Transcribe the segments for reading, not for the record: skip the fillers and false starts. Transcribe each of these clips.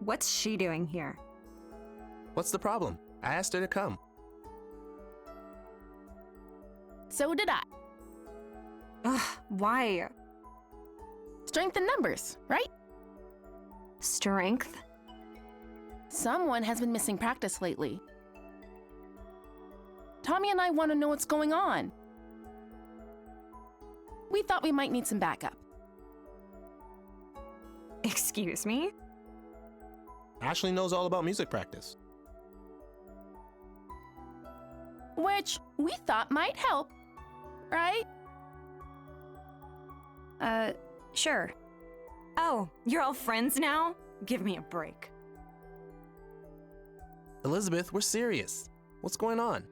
What's she doing here? What's the problem? I asked her to come. So did I. Ugh, why? Strength in numbers, right? Strength? Someone has been missing practice lately. Tommy and I want to know what's going on. We thought we might need some backup. Excuse me? Ashley knows all about music practice. Which we thought might help, right? Sure. Oh, you're all friends now? Give me a break. Elizabeth, we're serious. What's going on?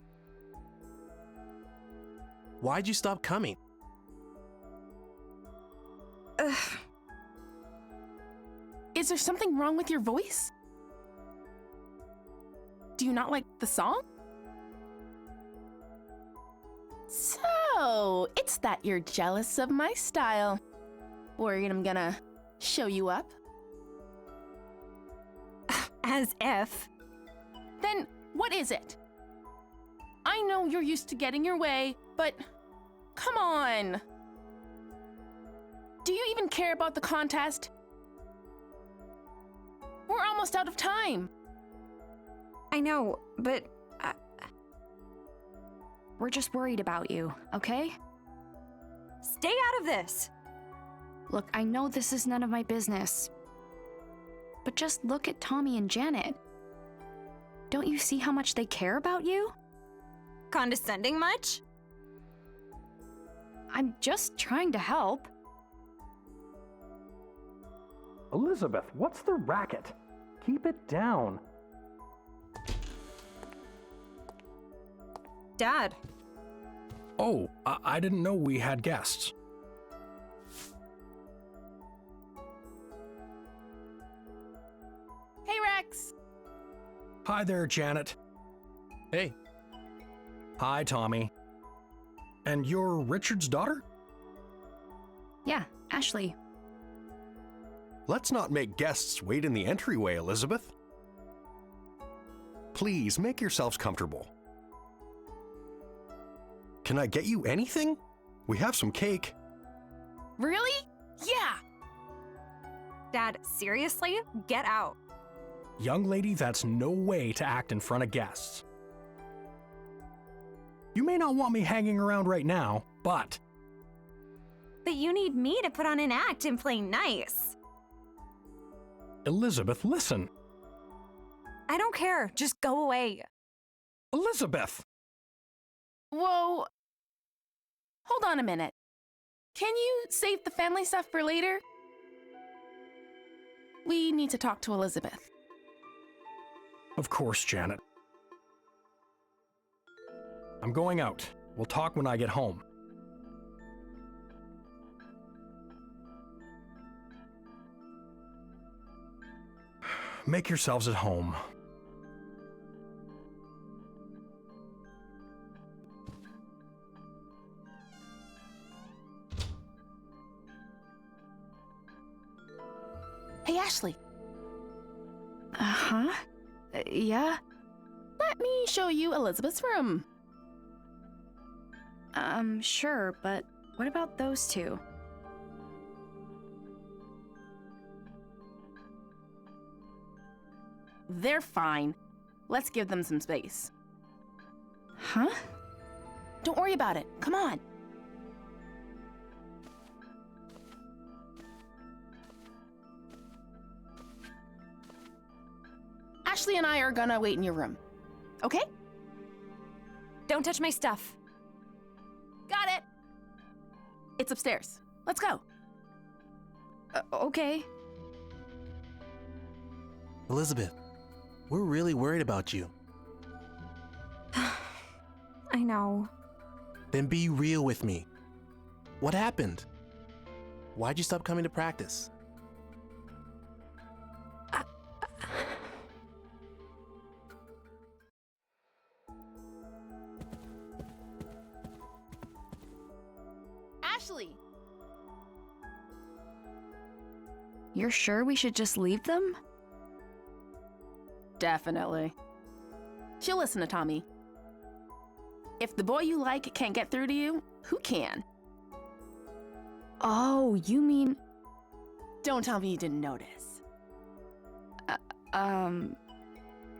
Why'd you stop coming? Ugh. Is there something wrong with your voice? Do you not like the song? So, it's that you're jealous of my style. Worried I'm gonna show you up? As if. Then what is it? I know you're used to getting your way, but come on. Do you even care about the contest? We're almost out of time. I know, but we're just worried about you, okay? Stay out of this! Look, I know this is none of my business, but just look at Tommy and Janet. Don't you see how much they care about you? Condescending much? I'm just trying to help. Elizabeth, what's the racket? Keep it down. Dad. Oh, I didn't know we had guests. Hey, Rex. Hi there, Janet. Hey, Hi, Tommy. And you're Richard's daughter? Yeah, Ashley. Let's not make guests wait in the entryway, Elizabeth. Please make yourselves comfortable. Can I get you anything? We have some cake. Really? Yeah. Dad, seriously? Get out. Young lady, that's no way to act in front of guests. You may not want me hanging around right now, but But you need me to put on an act and play nice. Elizabeth, listen. I don't care. Just go away. Elizabeth! Whoa. Hold on a minute. Can you save the family stuff for later? We need to talk to Elizabeth. Of course, Janet. I'm going out. We'll talk when I get home. Make yourselves at home. Hey, Ashley. Uh-huh. Yeah? Let me show you Elizabeth's room. Sure, but what about those two? They're fine. Let's give them some space. Huh? Don't worry about it. Come on. Ashley and I are gonna wait in your room. Okay? Don't touch my stuff. Got it. It's upstairs. Let's go. Okay. Elizabeth, we're really worried about you. I know. Then be real with me. What happened? Why'd you stop coming to practice? Ashley! You're sure we should just leave them? Definitely. She'll listen to Tommy. If the boy you like can't get through to you, who can? Oh, you mean... Don't tell me you didn't notice.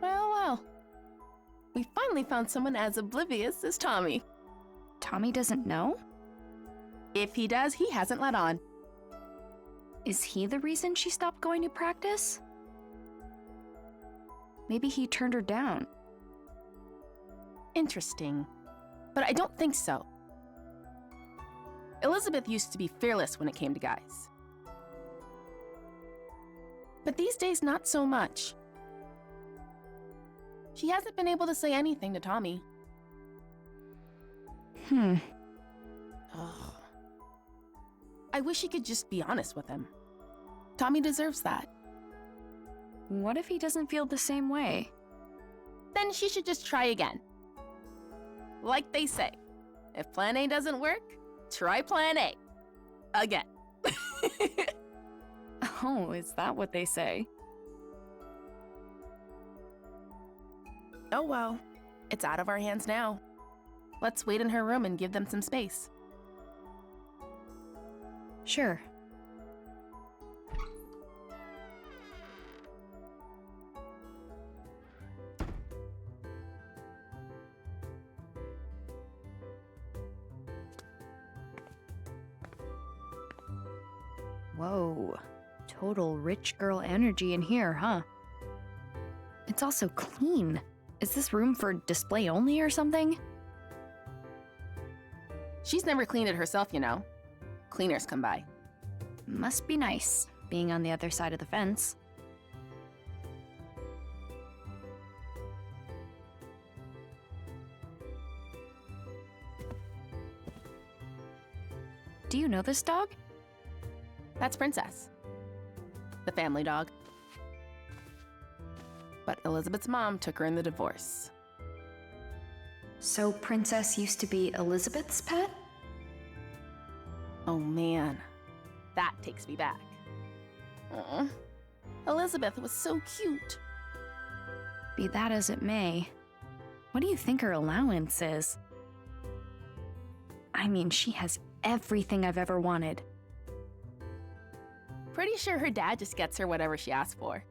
Well. We finally found someone as oblivious as Tommy. Tommy doesn't know? If he does, he hasn't let on. Is he the reason she stopped going to practice? Maybe he turned her down. Interesting. But I don't think so. Elizabeth used to be fearless when it came to guys. But these days, not so much. She hasn't been able to say anything to Tommy. Ugh. I wish he could just be honest with him. Tommy deserves that. What if he doesn't feel the same way? Then she should just try again. Like they say, if plan A doesn't work, try plan A. Again. Oh, is that what they say? Oh well, it's out of our hands now. Let's wait in her room and give them some space. Sure. Whoa. Total rich girl energy in here, huh? It's also clean. Is this room for display only or something? She's never cleaned it herself, you know. Cleaners come by. Must be nice, being on the other side of the fence. Do you know this dog? That's Princess. The family dog. But Elizabeth's mom took her in the divorce. So Princess used to be Elizabeth's pet? Oh man, that takes me back. Aw, Elizabeth was so cute. Be that as it may, what do you think her allowance is? I mean, she has everything I've ever wanted. Pretty sure her dad just gets her whatever she asks for.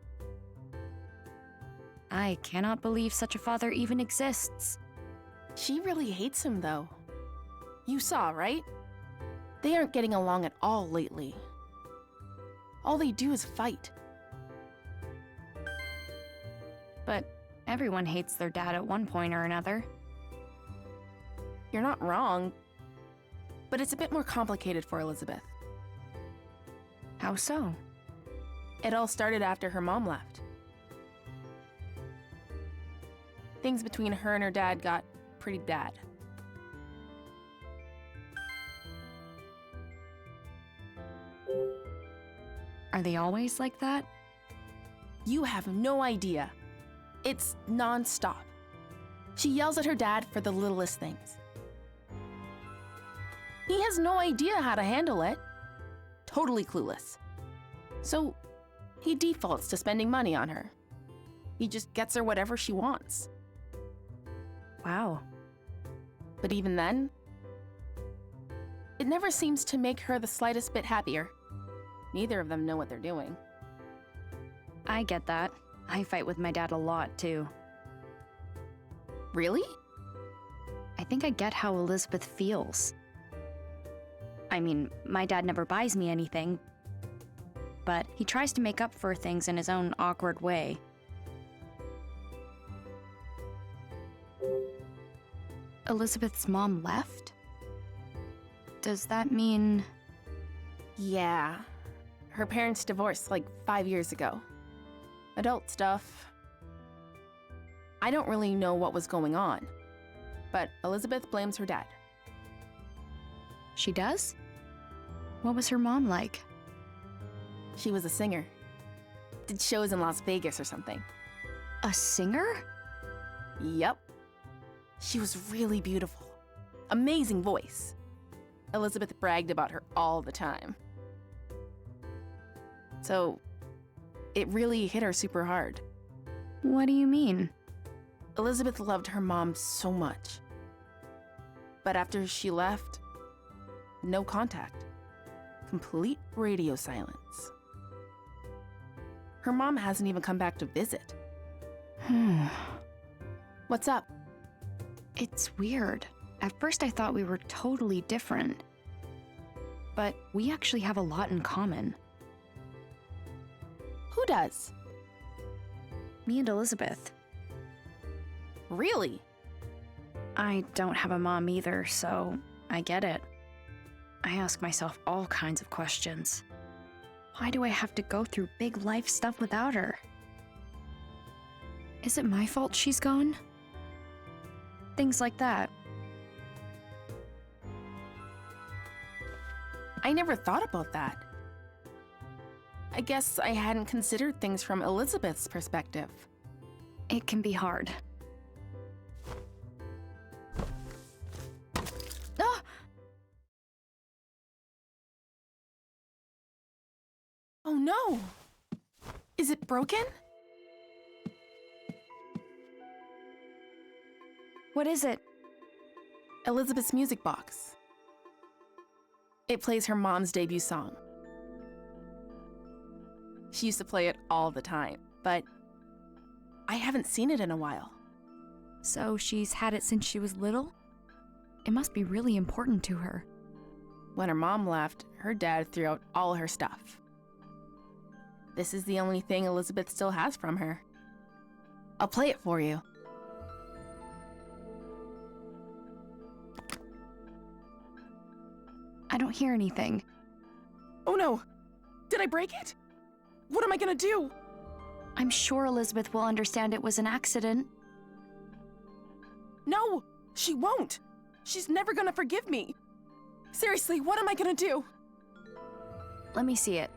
I cannot believe such a father even exists. She really hates him though. You saw, right? They aren't getting along at all lately. All they do is fight. But everyone hates their dad at one point or another. You're not wrong, but it's a bit more complicated for Elizabeth. How so? It all started after her mom left. Things between her and her dad got pretty bad. Are they always like that? You have no idea. It's non-stop. She yells at her dad for the littlest things. He has no idea how to handle it. Totally clueless. So he defaults to spending money on her. He just gets her whatever she wants. Wow. But even then, it never seems to make her the slightest bit happier. Neither of them know what they're doing. I get that. I fight with my dad a lot, too. Really? I think I get how Elizabeth feels. I mean, my dad never buys me anything, but he tries to make up for things in his own awkward way. Elizabeth's mom left? Does that mean... Yeah. Her parents divorced like 5 years ago. Adult stuff. I don't really know what was going on, but Elizabeth blames her dad. She does? What was her mom like? She was a singer. Did shows in Las Vegas or something. A singer? Yep. She was really beautiful. Amazing voice. Elizabeth bragged about her all the time. So, it really hit her super hard. What do you mean? Elizabeth loved her mom so much. But after she left, no contact. Complete radio silence. Her mom hasn't even come back to visit. What's up? It's weird. At first I thought we were totally different. But we actually have a lot in common. Who does? Me and Elizabeth. Really? I don't have a mom either, so I get it. I ask myself all kinds of questions. Why do I have to go through big life stuff without her? Is it my fault she's gone? Things like that. I never thought about that. I guess I hadn't considered things from Elizabeth's perspective. It can be hard. Ah! Oh no! Is it broken? What is it? Elizabeth's music box. It plays her mom's debut song. She used to play it all the time, but I haven't seen it in a while. So she's had it since she was little? It must be really important to her. When her mom left, her dad threw out all her stuff. This is the only thing Elizabeth still has from her. I'll play it for you. I don't hear anything. Oh no! Did I break it? What am I gonna do? I'm sure Elizabeth will understand it was an accident. No! She won't! She's never gonna forgive me! Seriously, what am I gonna do? Let me see it.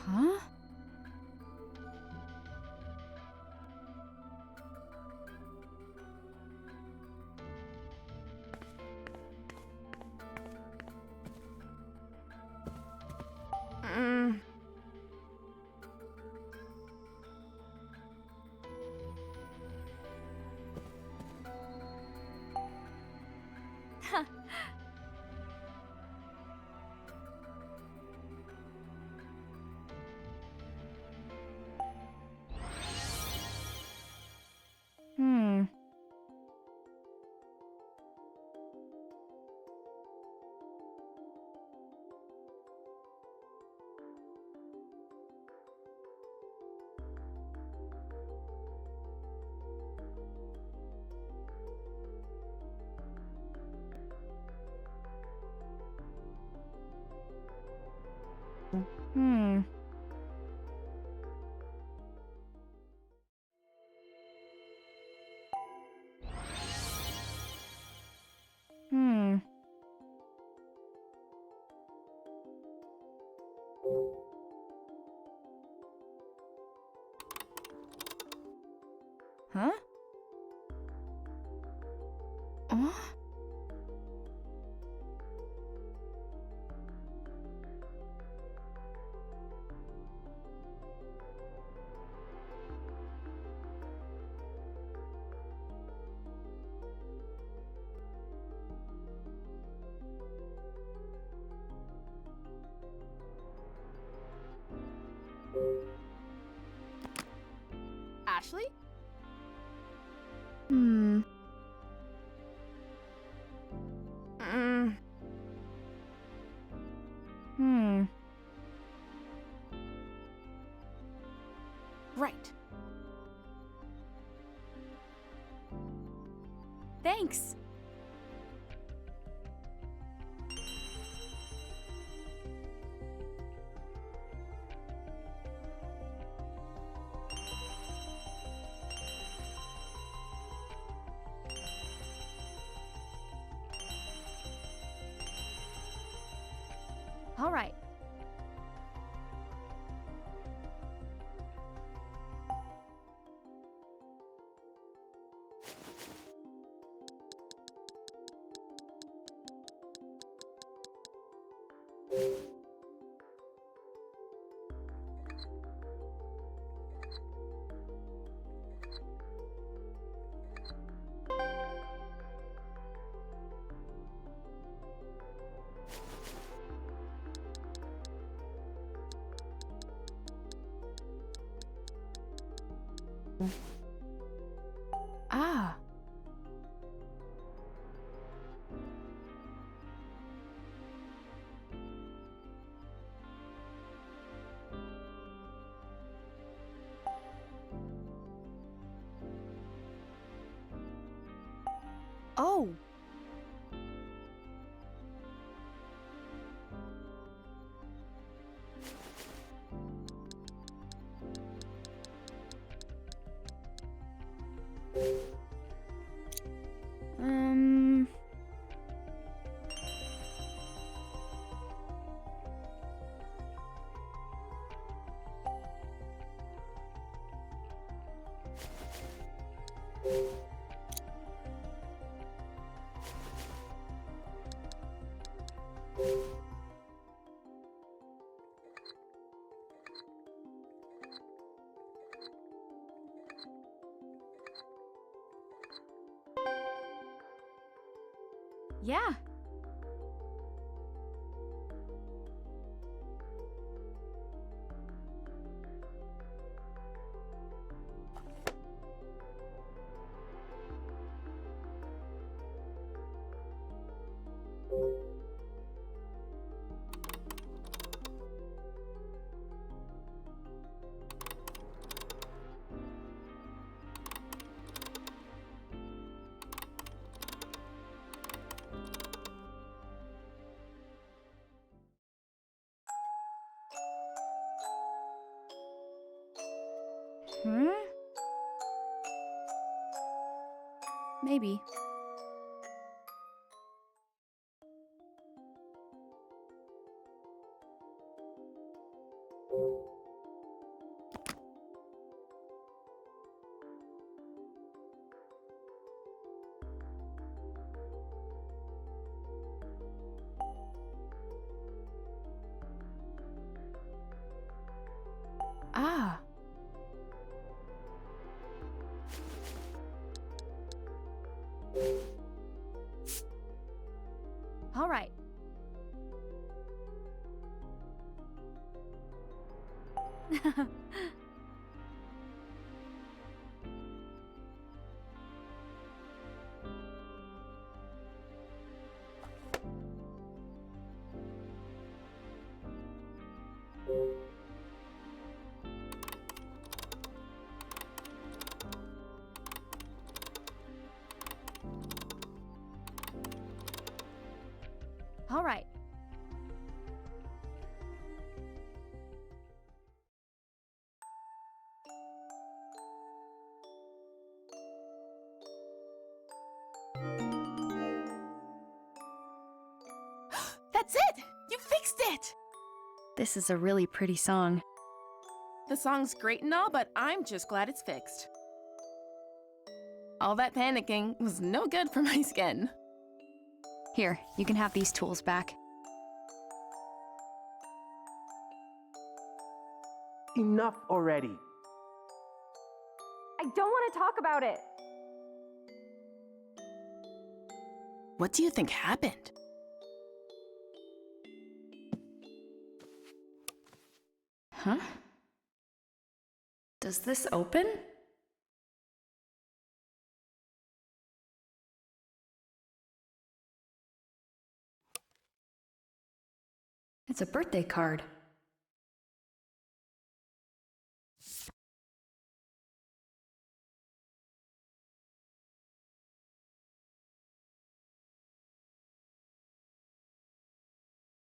Huh? Hmm. Hmm. Hmm. Huh? Oh? Ashley? Hmm. Hmm. Right. Thanks. Ah. Oh. Yeah. Hmm? Maybe. Ah. All right. All right. That's it! You fixed it! This is a really pretty song. The song's great and all, but I'm just glad it's fixed. All that panicking was no good for my skin. Here, you can have these tools back. Enough already. I don't want to talk about it. What do you think happened? Huh? Does this open? It's a birthday card.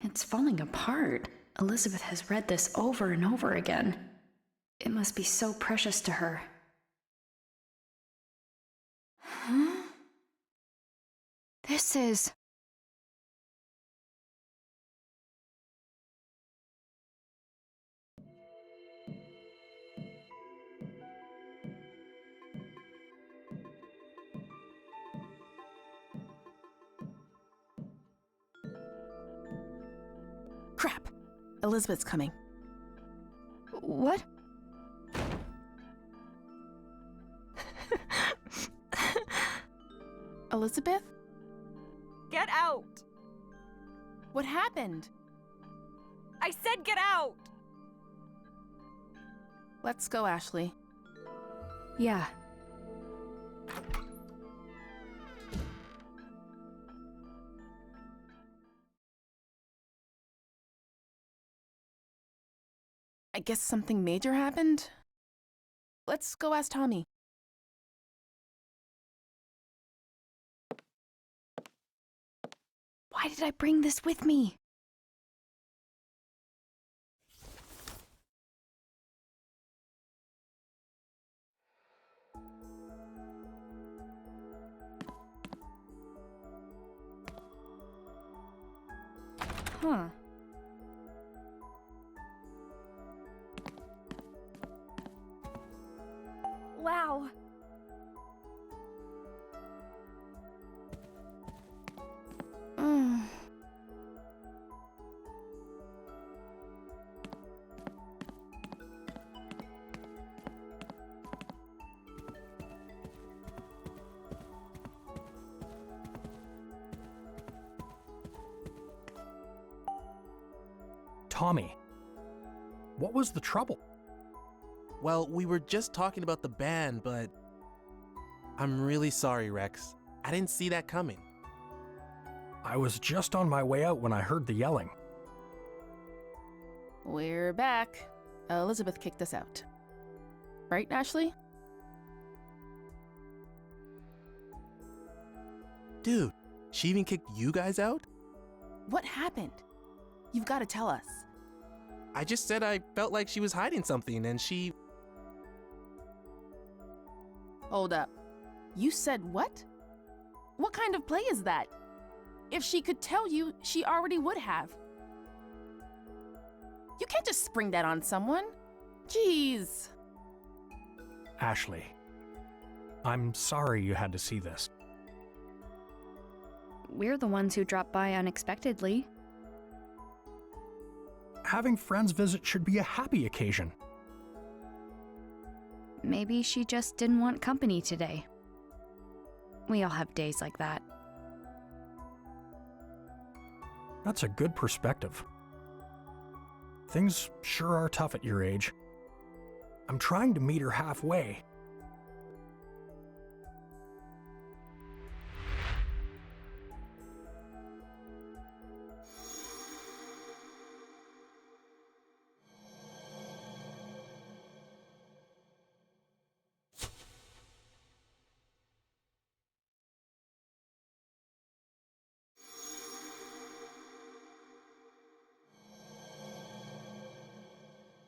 It's falling apart. Elizabeth has read this over and over again. It must be so precious to her. Huh? This is... Crap! Elizabeth's coming. What? Elizabeth? Get out! What happened? I said get out! Let's go, Ashley. Yeah. I guess something major happened? Let's go ask Tommy. Why did I bring this with me? Huh. Wow. Tommy, what was the trouble? Well, we were just talking about the band, but I'm really sorry, Rex. I didn't see that coming. I was just on my way out when I heard the yelling. We're back. Elizabeth kicked us out. Right, Ashley? Dude, she even kicked you guys out? What happened? You've got to tell us. I just said I felt like she was hiding something and she... Hold up. You said what? What kind of play is that? If she could tell you, she already would have. You can't just spring that on someone. Jeez. Ashley, I'm sorry you had to see this. We're the ones who dropped by unexpectedly. Having friends visit should be a happy occasion. Maybe she just didn't want company today. We all have days like that. That's a good perspective. Things sure are tough at your age. I'm trying to meet her halfway.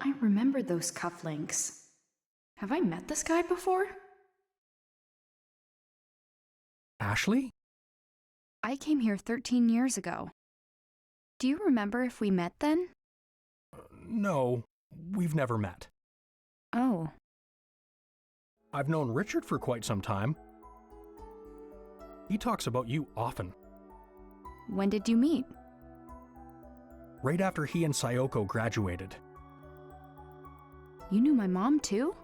I remember those cufflinks. Have I met this guy before? Ashley? I came here 13 years ago. Do you remember if we met then? No, we've never met. Oh. I've known Richard for quite some time. He talks about you often. When did you meet? Right after he and Sayoko graduated. You knew my mom too?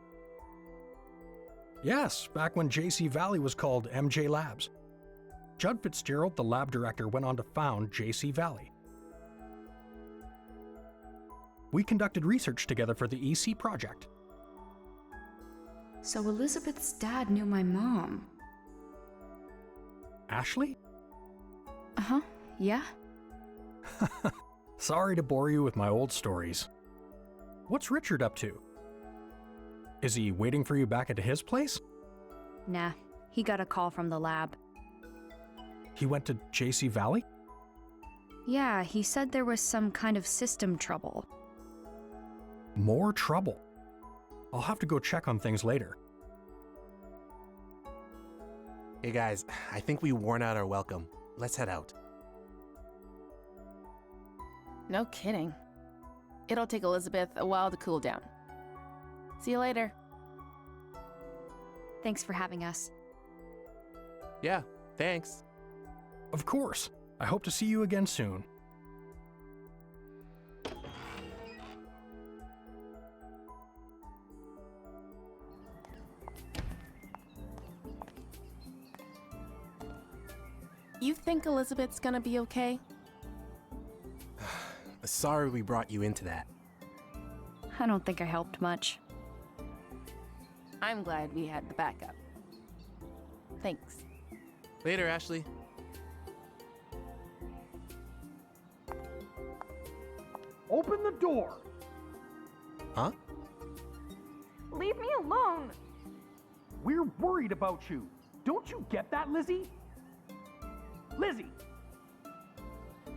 Yes, back when JC Valley was called MJ Labs. Judd Fitzgerald, the lab director, went on to found JC Valley. We conducted research together for the EC project. So Elizabeth's dad knew my mom. Ashley? Uh-huh, yeah. Sorry to bore you with my old stories. What's Richard up to? Is he waiting for you back at his place? Nah, he got a call from the lab. He went to JC Valley? Yeah, he said there was some kind of system trouble. More trouble. I'll have to go check on things later. Hey guys, I think we worn out our welcome. Let's head out. No kidding. It'll take Elizabeth a while to cool down. See you later. Thanks for having us. Yeah, thanks. Of course. I hope to see you again soon. You think Elizabeth's gonna be okay? Sorry we brought you into that. I don't think I helped much. I'm glad we had the backup. Thanks. Later, Ashley. Open the door! Huh? Leave me alone. We're worried about you. Don't you get that, Lizzie? Lizzie!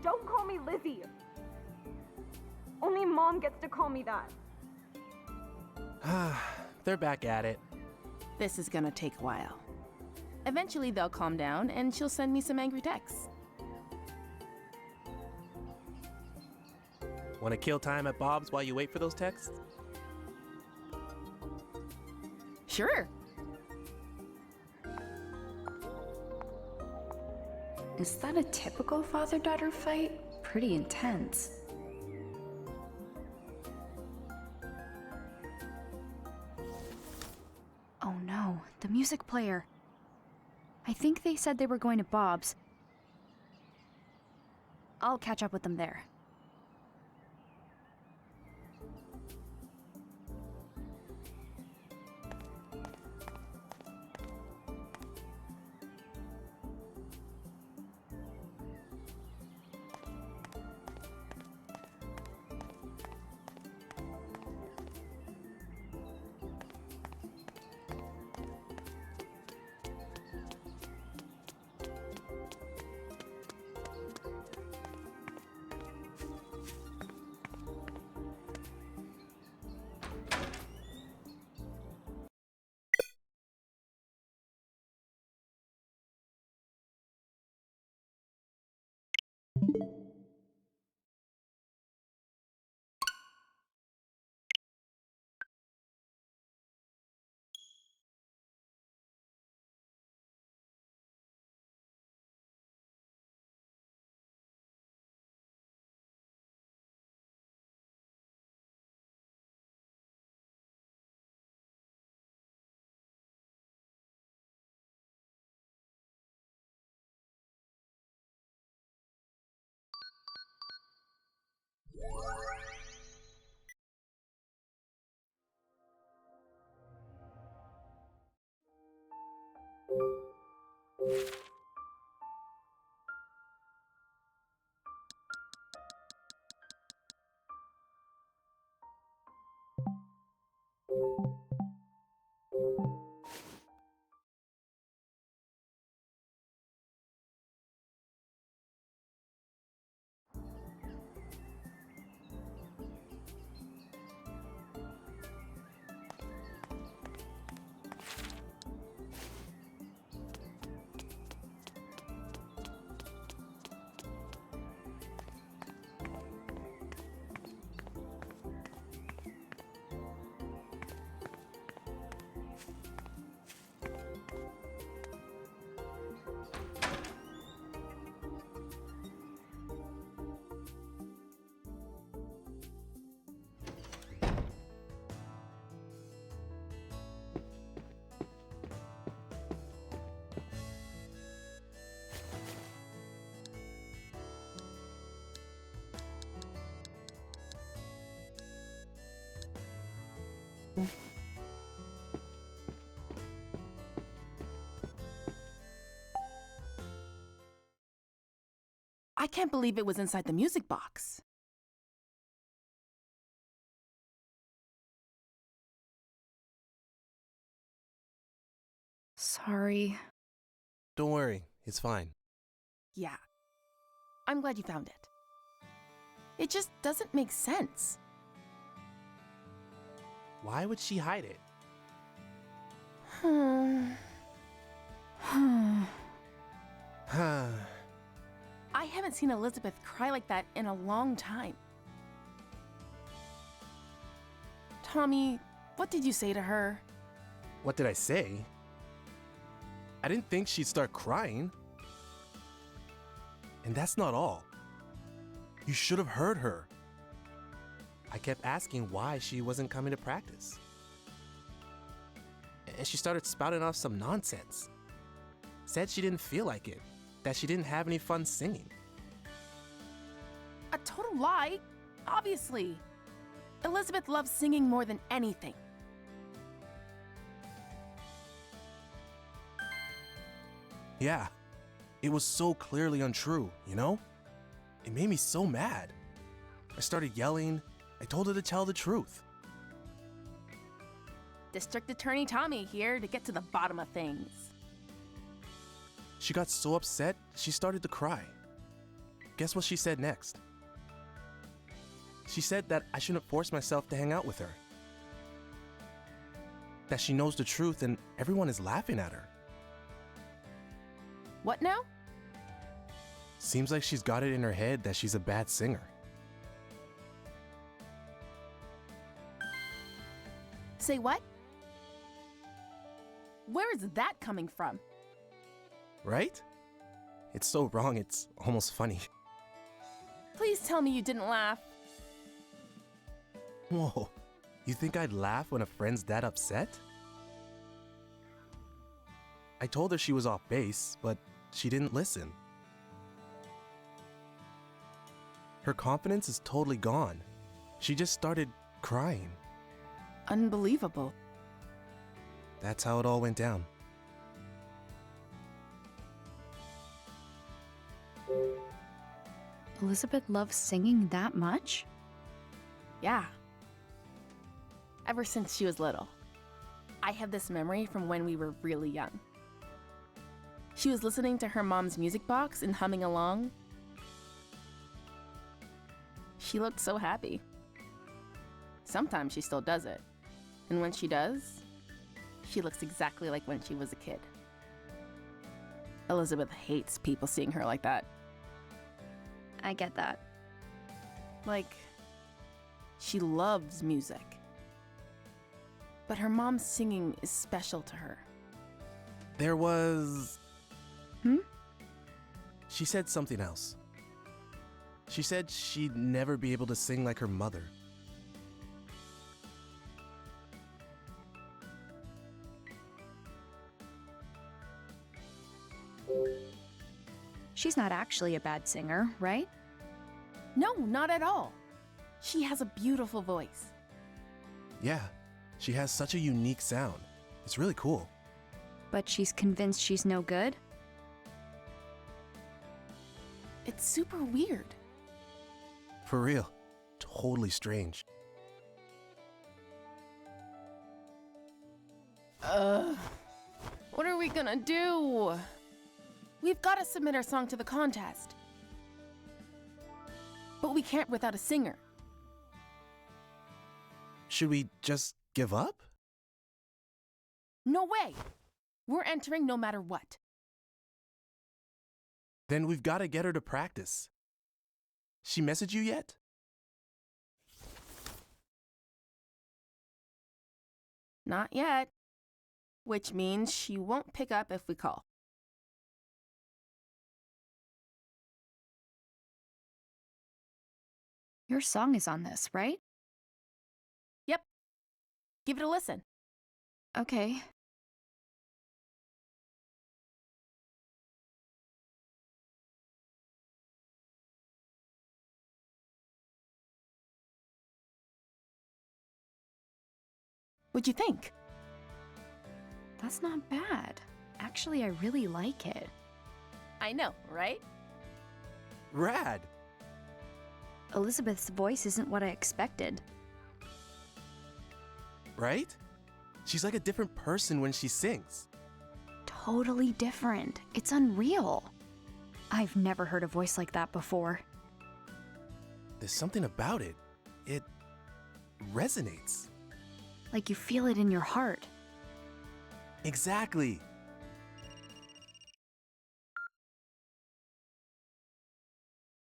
Don't call me Lizzie. Only Mom gets to call me that. They're back at it. This is gonna take a while. Eventually they'll calm down and she'll send me some angry texts. Want to kill time at Bob's while you wait for those texts? Sure. Is that a typical father-daughter fight? Pretty intense. Oh no, the music player. I think they said they were going to Bob's. I'll catch up with them there. I can't believe it was inside the music box. Sorry. Don't worry, it's fine. Yeah. I'm glad you found it. It just doesn't make sense. Why would she hide it? I haven't seen Elizabeth cry like that in a long time. Tommy, what did you say to her? What did I say? I didn't think she'd start crying. And that's not all. You should have heard her. I kept asking why she wasn't coming to practice. And she started spouting off some nonsense. Said she didn't feel like it, that she didn't have any fun singing. A total lie, obviously. Elizabeth loves singing more than anything. Yeah, it was so clearly untrue, you know? It made me so mad. I started yelling. I told her to tell the truth. District Attorney Tommy here to get to the bottom of things. She got so upset, she started to cry. Guess what she said next? She said that I shouldn't force myself to hang out with her. That she knows the truth and everyone is laughing at her. What now? Seems like she's got it in her head that she's a bad singer. Say what? Where is that coming from? Right? It's so wrong, it's almost funny. Please tell me you didn't laugh. Whoa, you think I'd laugh when a friend's that upset? I told her she was off base, but she didn't listen. Her confidence is totally gone. She just started crying. Unbelievable. That's how it all went down. Elizabeth loves singing that much? Yeah. Ever since she was little. I have this memory from when we were really young. She was listening to her mom's music box and humming along. She looked so happy. Sometimes she still does it. And when she does, she looks exactly like when she was a kid. Elizabeth hates people seeing her like that. I get that. Like, she loves music. But her mom's singing is special to her. There was... Hmm? She said something else. She said she'd never be able to sing like her mother. She's not actually a bad singer, right? No, not at all. She has a beautiful voice. Yeah, she has such a unique sound. It's really cool. But she's convinced she's no good? It's super weird. For real. Totally strange. What are we gonna do? We've gotta submit our song to the contest. But we can't without a singer. Should we just give up? No way! We're entering no matter what. Then we've got to get her to practice. She messaged you yet? Not yet. Which means she won't pick up if we call. Your song is on this, right? Yep. Give it a listen. Okay. What'd you think? That's not bad. Actually, I really like it. I know, right? Rad! Elizabeth's voice isn't what I expected. Right? She's like a different person when she sings. Totally different. It's unreal. I've never heard a voice like that before. There's something about it. It resonates. Like you feel it in your heart. Exactly.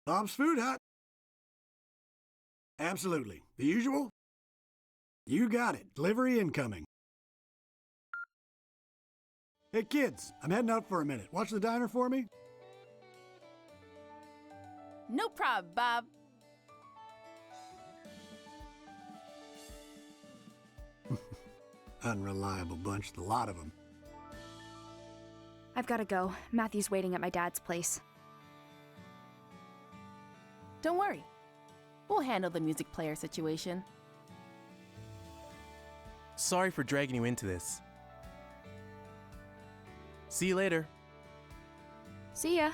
Bob's Food Hut. Absolutely. The usual? You got it. Delivery incoming. Hey kids, I'm heading out for a minute. Watch the diner for me. No prob, Bob. Unreliable bunch, the lot of them. I've gotta go. Matthew's waiting at my dad's place. Don't worry. We'll handle the music player situation. Sorry for dragging you into this. See you later. See ya.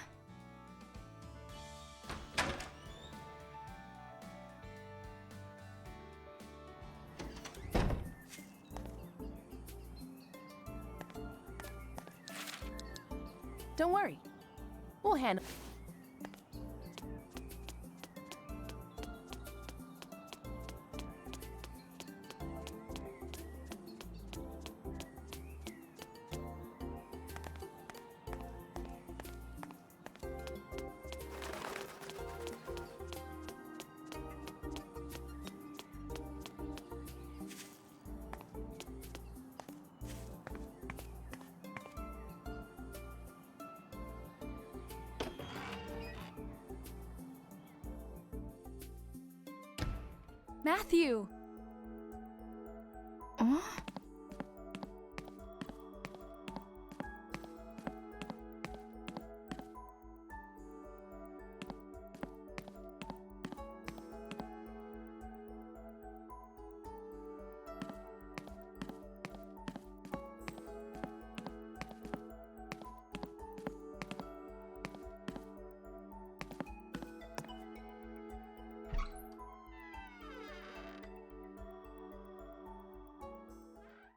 Don't worry. We'll handle. Matthew! Huh?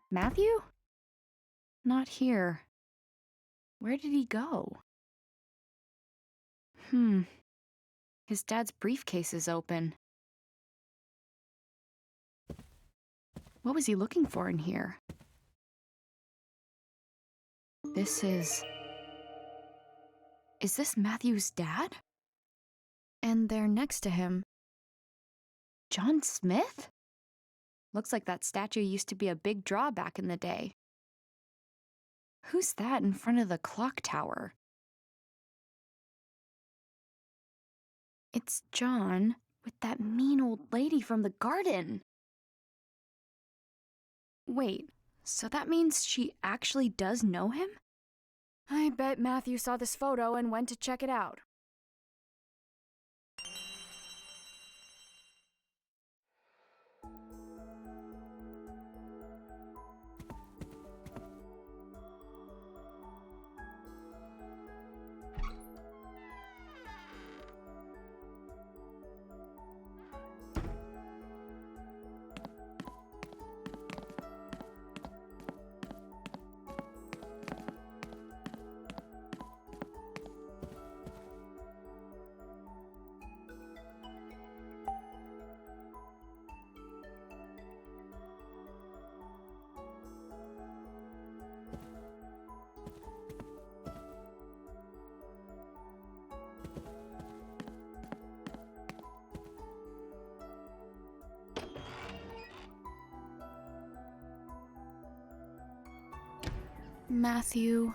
Matthew? Not here. Where did he go? His dad's briefcase is open. What was he looking for in here? Is this Matthew's dad? And there next to him, John Smith? Looks like that statue used to be a big draw back in the day. Who's that in front of the clock tower? It's John with that mean old lady from the garden. Wait, so that means she actually does know him? I bet Matthew saw this photo and went to check it out. Matthew.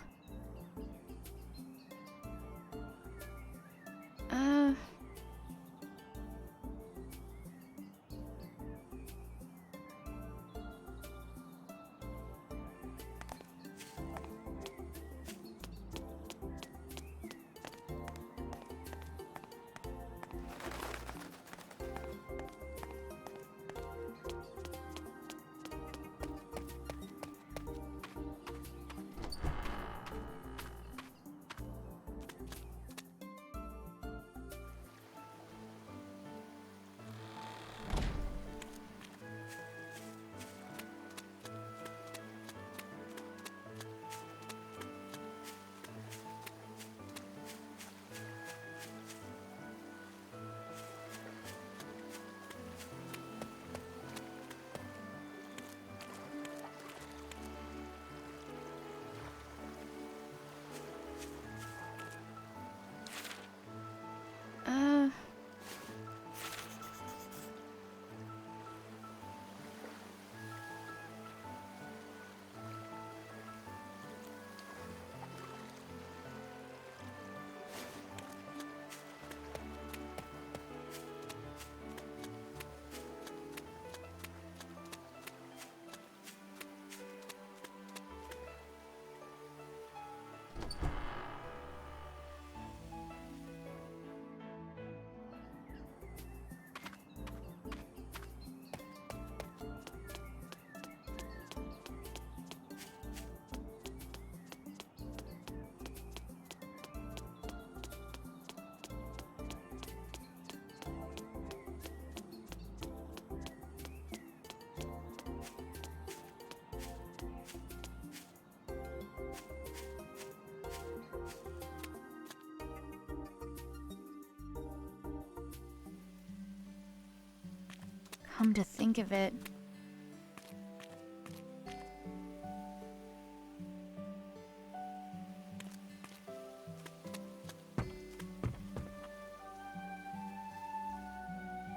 Come to think of it.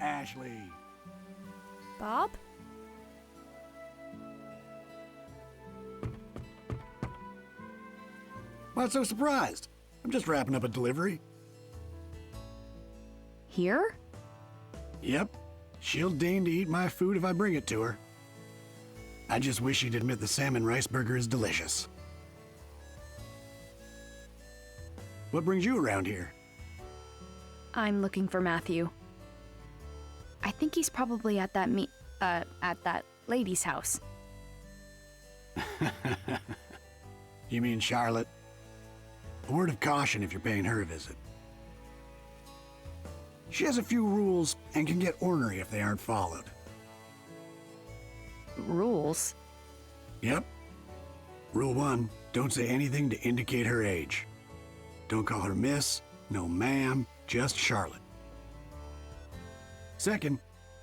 Ashley. Bob? Why so surprised? I'm just wrapping up a delivery. Here? Yep. She'll deign to eat my food if I bring it to her. I just wish she'd admit the salmon rice burger is delicious. What brings you around here? I'm looking for Matthew. I think he's probably at that at that lady's house. You mean Charlotte? A word of caution if you're paying her a visit. She has a few rules and can get ornery if they aren't followed. Rules? Yep. Rule 1, don't say anything to indicate her age. Don't call her miss, no ma'am, just Charlotte. Second,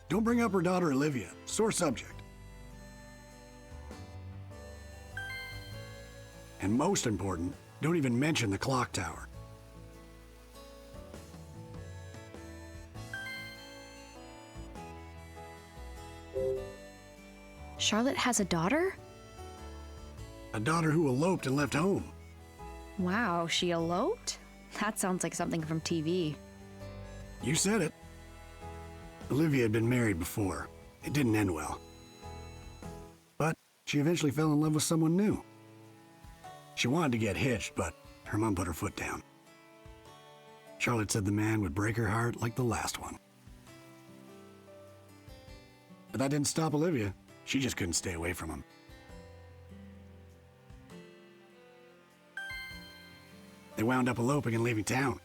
don't bring up her daughter Olivia, sore subject. And most important, don't even mention the clock tower. Charlotte has a daughter? A daughter who eloped and left home. Wow, she eloped? That sounds like something from TV. You said it. Olivia had been married before. It didn't end well. But she eventually fell in love with someone new. She wanted to get hitched, but her mom put her foot down. Charlotte said the man would break her heart like the last one. But that didn't stop Olivia. She just couldn't stay away from him. They wound up eloping and leaving town.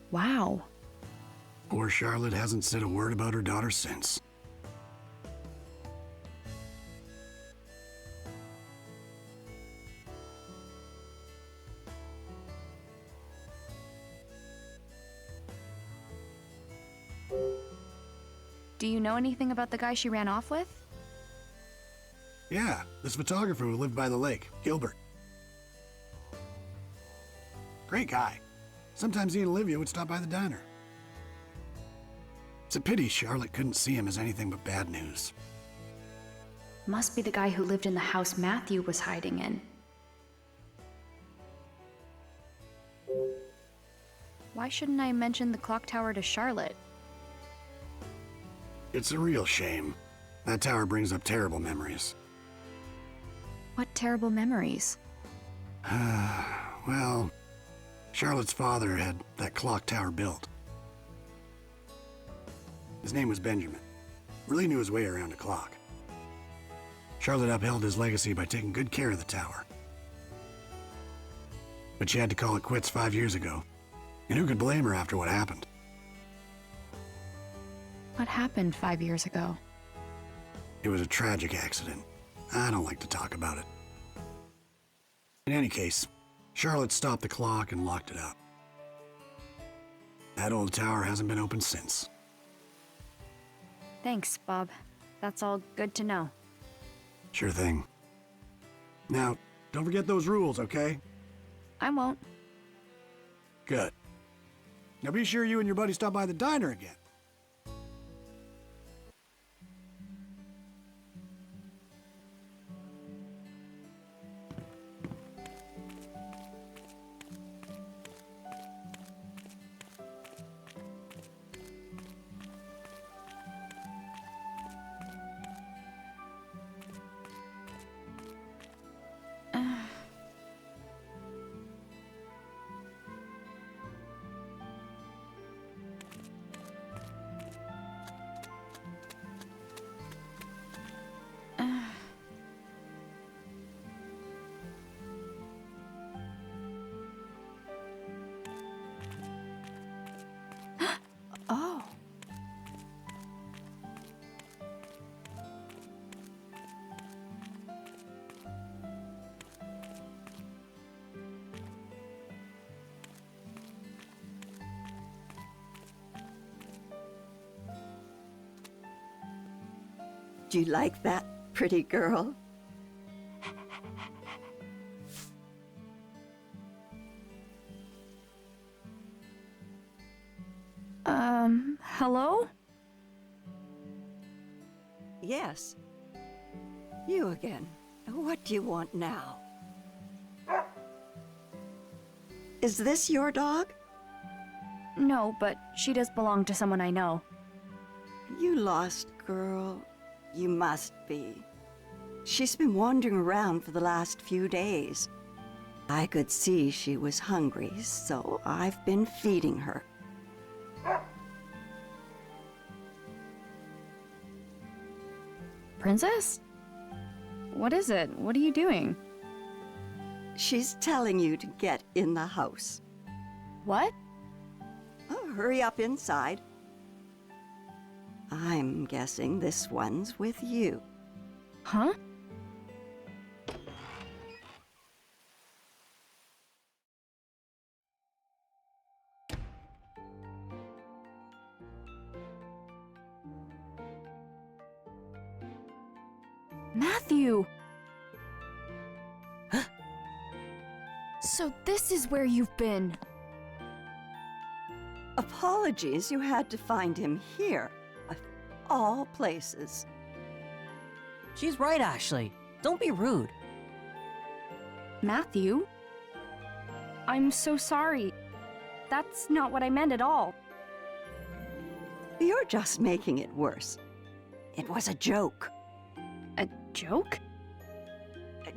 Wow. Poor Charlotte hasn't said a word about her daughter since. Do you know anything about the guy she ran off with? Yeah, this photographer who lived by the lake, Gilbert. Great guy. Sometimes he and Olivia would stop by the diner. It's a pity Charlotte couldn't see him as anything but bad news. Must be the guy who lived in the house Matthew was hiding in. Why shouldn't I mention the clock tower to Charlotte? It's a real shame. That tower brings up terrible memories. What terrible memories? Well, Charlotte's father had that clock tower built. His name was Benjamin. Really knew his way around a clock. Charlotte upheld his legacy by taking good care of the tower. But she had to call it quits 5 years ago. And who could blame her after what happened? What happened 5 years ago? It was a tragic accident. I don't like to talk about it. In any case, Charlotte stopped the clock and locked it up. That old tower hasn't been opened since. Thanks, Bob. That's all good to know. Sure thing. Now, don't forget those rules, okay? I won't. Good. Now be sure you and your buddy stop by the diner again. Do you like that, pretty girl? Hello? Yes. You again. What do you want now? Is this your dog? No, but she does belong to someone I know. You lost girl. You must be. She's been wandering around for the last few days. I could see she was hungry, so I've been feeding her. Princess? What is it? What are you doing? She's telling you to get in the house. What? Oh, hurry up inside. I'm guessing this one's with you. Huh? Matthew! So this is where you've been. Apologies, you had to find him here, of all places. She's right, Ashley. Don't be rude. Matthew? I'm so sorry. That's not what I meant at all. You're just making it worse. It was a joke. A joke?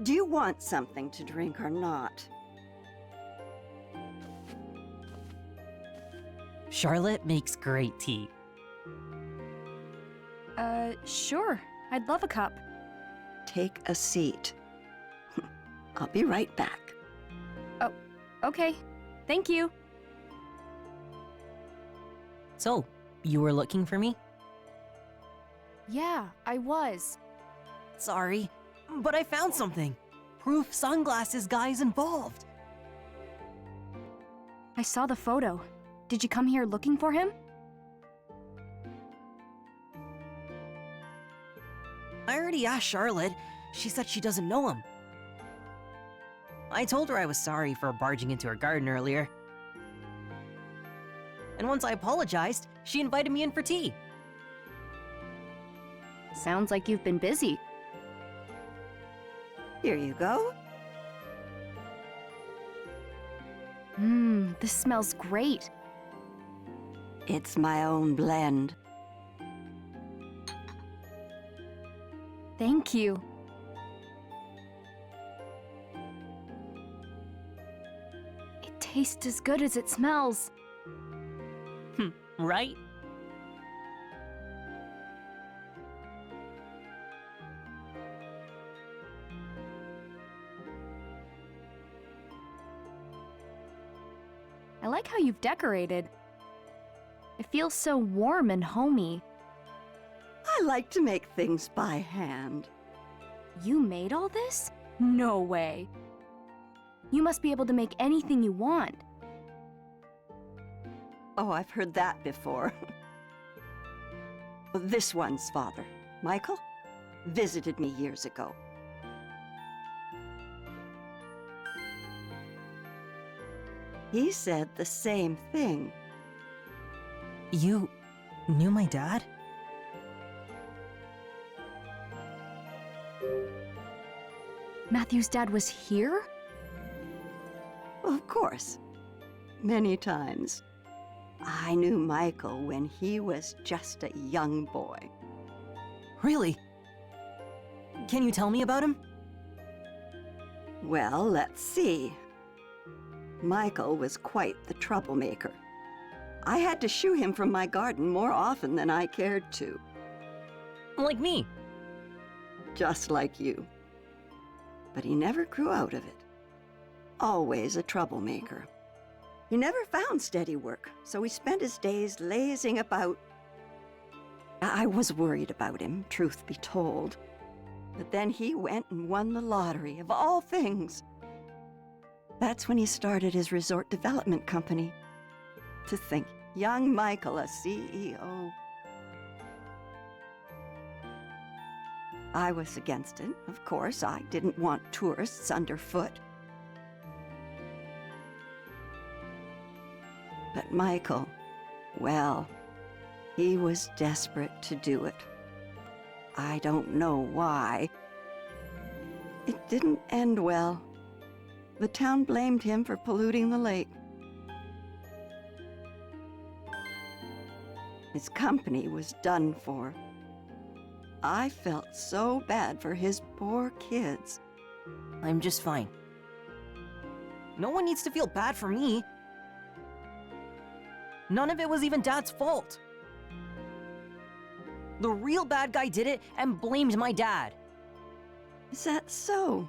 Do you want something to drink or not? Charlotte makes great tea. Sure. I'd love a cup. Take a seat. I'll be right back. Oh, okay. Thank you. So, you were looking for me? Yeah, I was. Sorry, but I found something. Proof sunglasses guy's involved. I saw the photo. Did you come here looking for him? I already asked Charlotte. She said she doesn't know him. I told her I was sorry for barging into her garden earlier. And once I apologized, she invited me in for tea. Sounds like you've been busy. Here you go. This smells great. It's my own blend. Thank you. It tastes as good as it smells. Right? I like how you've decorated. It feels so warm and homey. I like to make things by hand. You made all this? No way. You must be able to make anything you want. Oh, I've heard that before. This one's father, Michael, visited me years ago. He said the same thing. You knew my dad? Matthew's dad was here? Of course. Many times. I knew Michael when he was just a young boy. Really? Can you tell me about him? Well, let's see. Michael was quite the troublemaker. I had to shoo him from my garden more often than I cared to. Like me. Just like you. But he never grew out of it. Always a troublemaker. He never found steady work, so he spent his days lazing about. I was worried about him, truth be told. But then he went and won the lottery, of all things. That's when he started his resort development company. To think, young Michael, a CEO. I was against it, of course. I didn't want tourists underfoot. But Michael, well, he was desperate to do it. I don't know why. It didn't end well. The town blamed him for polluting the lake. His company was done for. I felt so bad for his poor kids. I'm just fine. No one needs to feel bad for me. None of it was even Dad's fault. The real bad guy did it and blamed my dad. Is that so?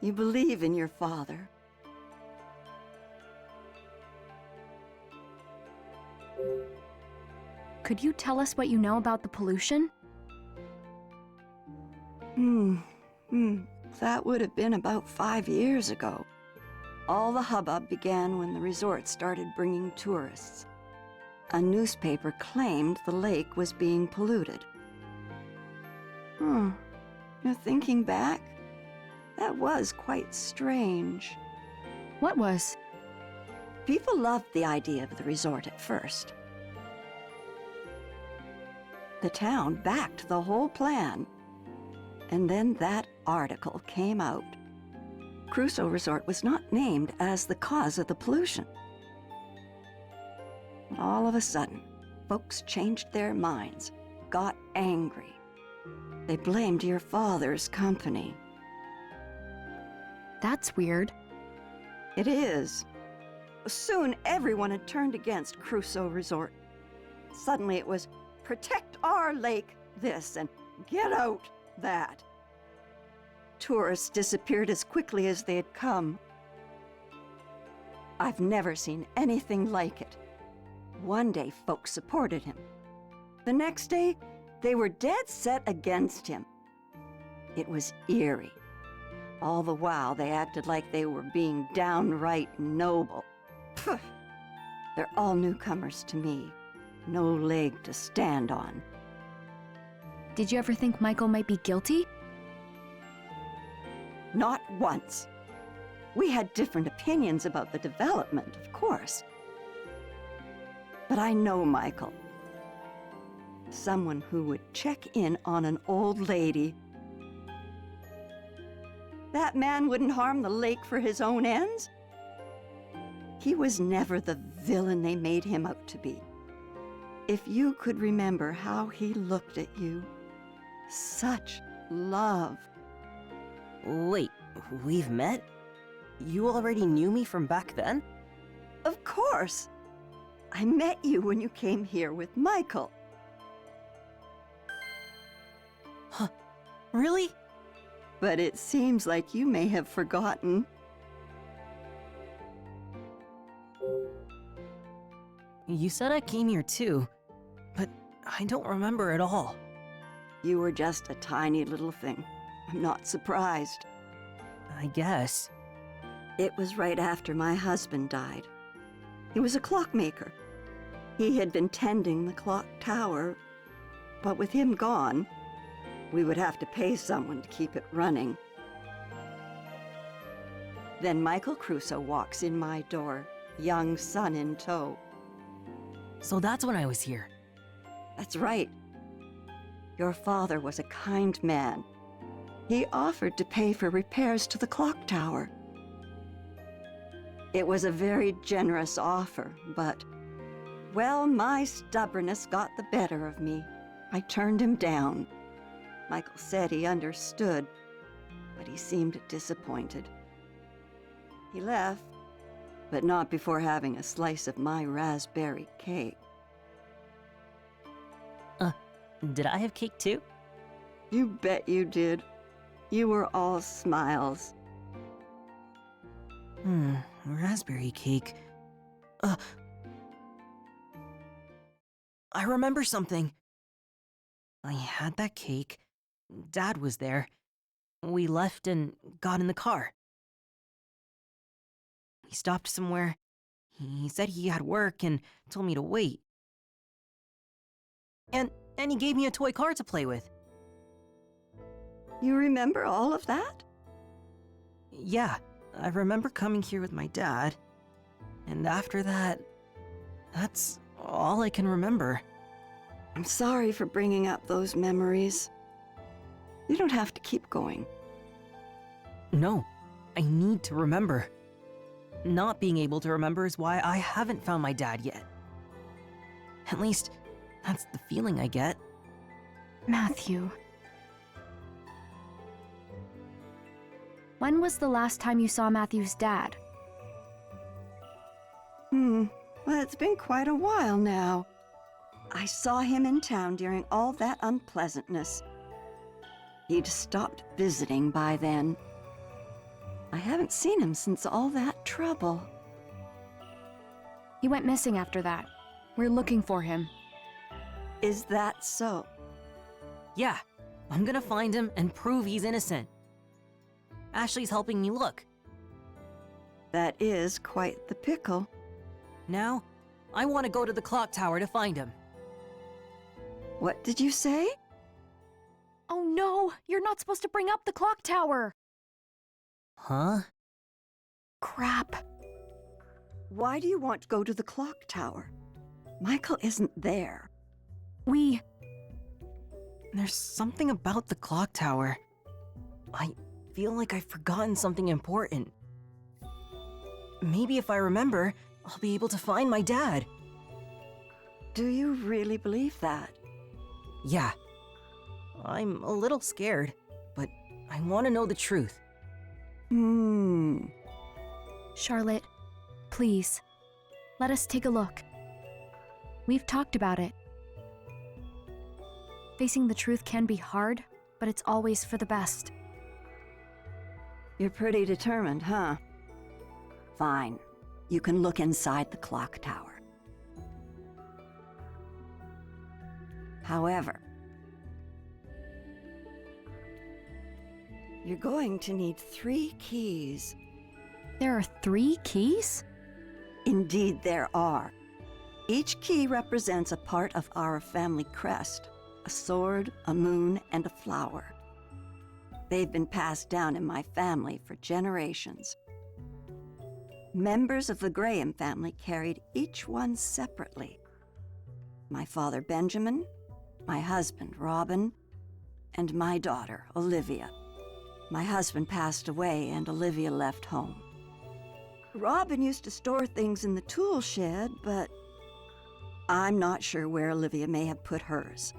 You believe in your father? Could you tell us what you know about the pollution? That would have been about 5 years ago. All the hubbub began when the resort started bringing tourists. A newspaper claimed the lake was being polluted. You're thinking back? That was quite strange. What was? People loved the idea of the resort at first. The town backed the whole plan. And then that article came out. Crusoe Resort was not named as the cause of the pollution. All of a sudden, folks changed their minds, got angry. They blamed your father's company. That's weird. It is. Soon everyone had turned against Crusoe Resort. Suddenly it was, protect our lake, this, and get out, that. Tourists disappeared as quickly as they had come. I've never seen anything like it. One day, folks supported him. The next day, they were dead set against him. It was eerie. All the while, they acted like they were being downright noble. Phew. They're all newcomers to me. No leg to stand on. Did you ever think Michael might be guilty? Not once. We had different opinions about the development, of course. But I know Michael. Someone who would check in on an old lady. That man wouldn't harm the lake for his own ends. He was never the villain they made him out to be. If you could remember how he looked at you, such love. Wait, we've met? You already knew me from back then? Of course. I met you when you came here with Michael. Huh, really? But it seems like you may have forgotten. You said I came here too, but I don't remember at all. You were just a tiny little thing. I'm not surprised. I guess. It was right after my husband died. He was a clockmaker. He had been tending the clock tower, but with him gone, we would have to pay someone to keep it running. Then Michael Crusoe walks in my door, young son in tow. So that's when I was here. That's right. Your father was a kind man. He offered to pay for repairs to the clock tower. It was a very generous offer, but, well, my stubbornness got the better of me. I turned him down. Michael said he understood, but he seemed disappointed. He left, but not before having a slice of my raspberry cake. Did I have cake too? You bet you did. You were all smiles. Raspberry cake. I remember something. I had that cake. Dad was there. We left and got in the car. He stopped somewhere. He said he had work and told me to wait. And he gave me a toy car to play with. You remember all of that? Yeah, I remember coming here with my dad. And after that, that's all I can remember. I'm sorry for bringing up those memories. You don't have to keep going. No, I need to remember. Not being able to remember is why I haven't found my dad yet. At least, that's the feeling I get. Matthew. When was the last time you saw Matthew's dad? Well, it's been quite a while now. I saw him in town during all that unpleasantness. He'd stopped visiting by then. I haven't seen him since all that trouble. He went missing after that. We're looking for him. Is that so? Yeah, I'm gonna find him and prove he's innocent. Ashley's helping me look. That is quite the pickle. Now, I want to go to the clock tower to find him. What did you say? Oh no! You're not supposed to bring up the clock tower! Huh? Crap. Why do you want to go to the clock tower? Michael isn't there. There's something about the clock tower. I feel like I've forgotten something important. Maybe if I remember, I'll be able to find my dad. Do you really believe that? Yeah. I'm a little scared, but I want to know the truth. Charlotte, please, let us take a look. We've talked about it. Facing the truth can be hard, but it's always for the best. You're pretty determined, huh? Fine. You can look inside the clock tower. However, you're going to need 3 keys. There are 3 keys? Indeed, there are. Each key represents a part of our family crest: a sword, a moon, and a flower. They've been passed down in my family for generations. Members of the Graham family carried each one separately. My father, Benjamin, my husband, Robin, and my daughter, Olivia. My husband passed away and Olivia left home. Robin used to store things in the tool shed, but I'm not sure where Olivia may have put hers.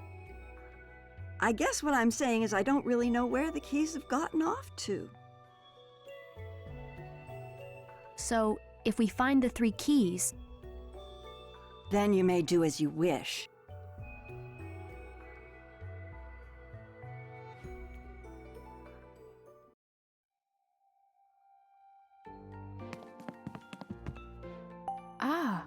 I guess what I'm saying is I don't really know where the keys have gotten off to. So, if we find the 3 keys... Then you may do as you wish. Ah.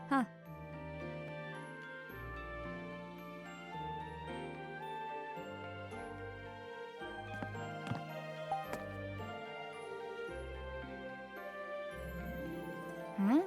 Huh. Huh?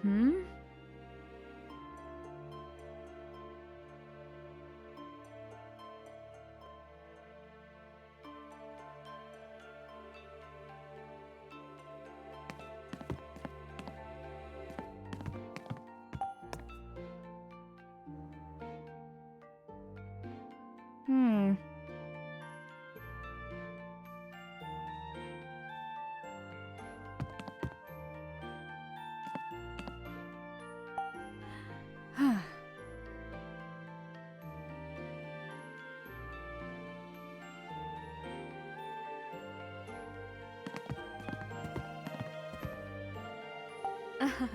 Hmm? Hmm. Huh.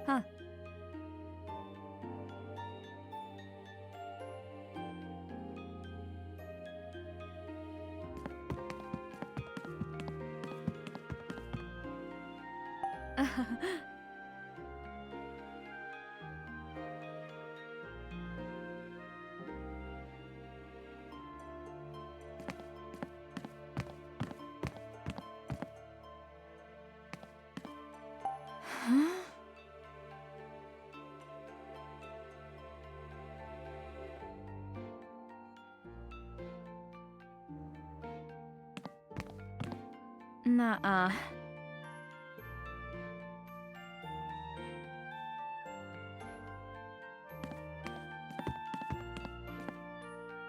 Huh? Nuh-uh.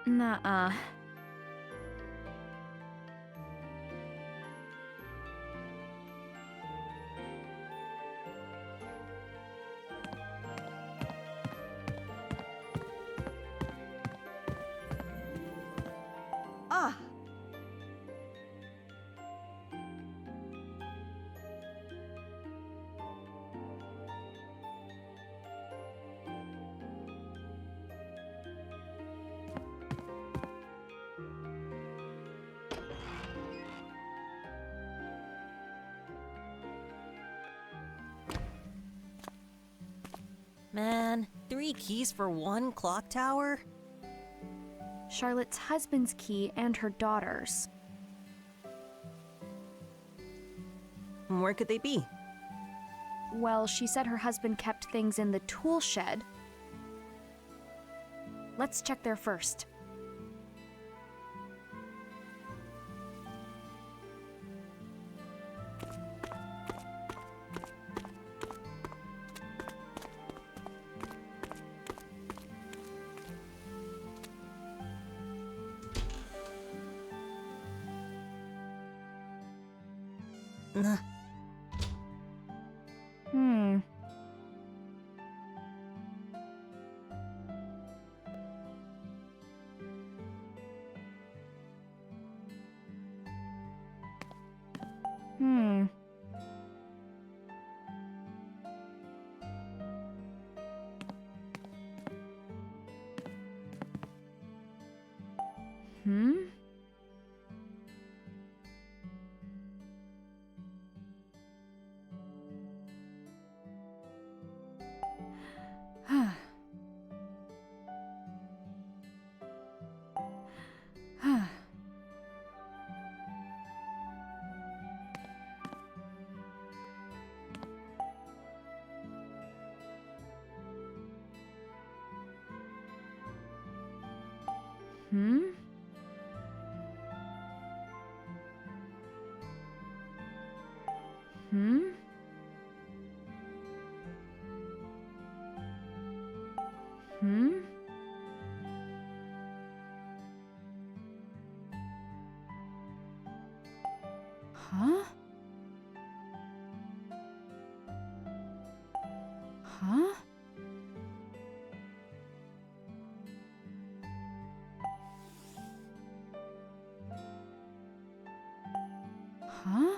Nuh-uh. Ah! Man, 3 keys for one clock tower? Charlotte's husband's key and her daughter's. Where could they be? Well, she said her husband kept things in the tool shed. Let's check there first. Nah. Hmm. Hmm. Hmm? Huh. Huh. Hmm? Hmm? Hmm? Huh? Huh? Huh?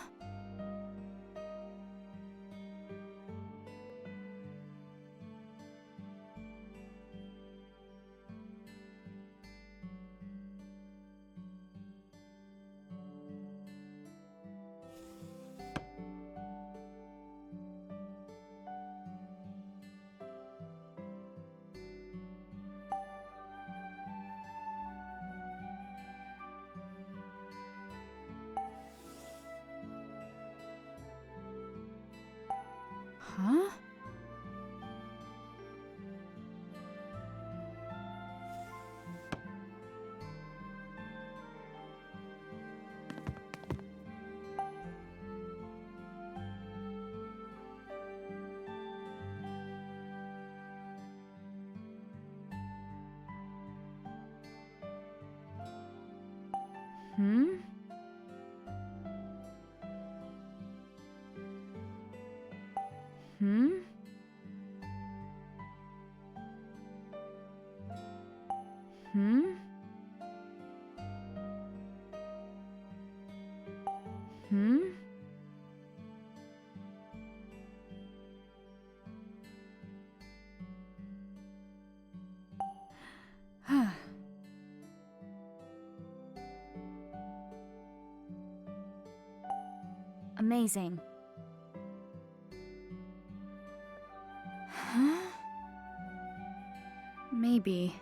Amazing. Huh? Maybe.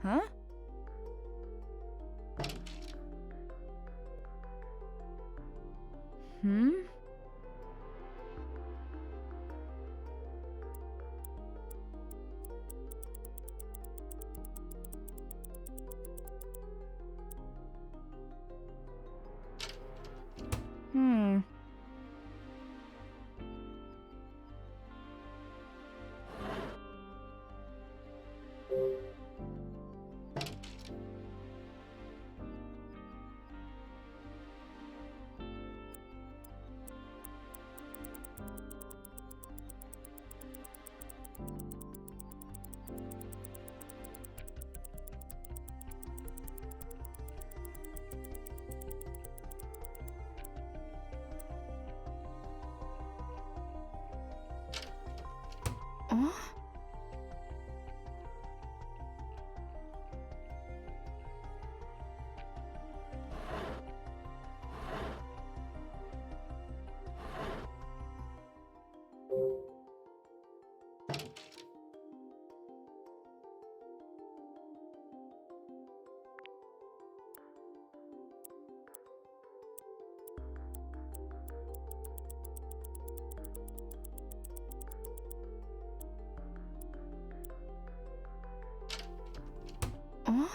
Huh? Hmm? Hmm. Oh? Oh?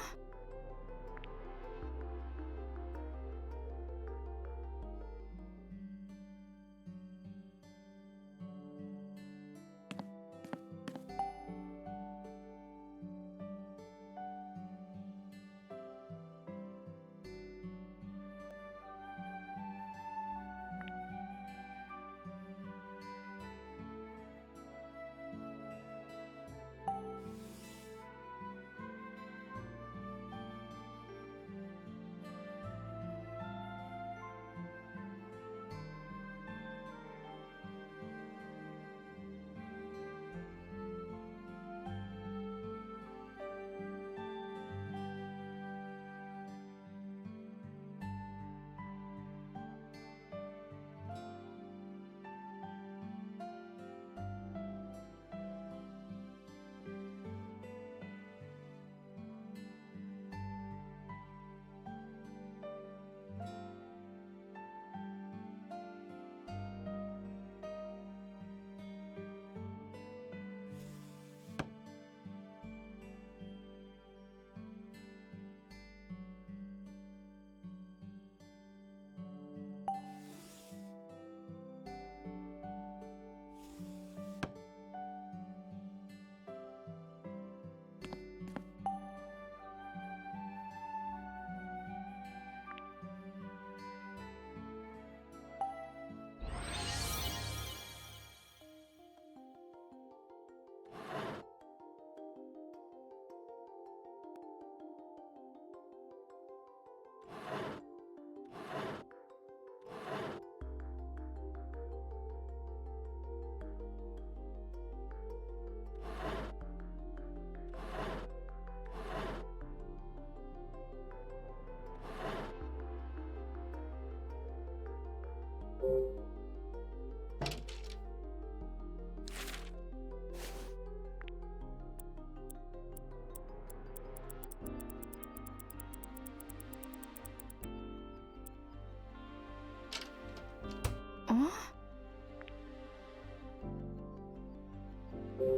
Oh?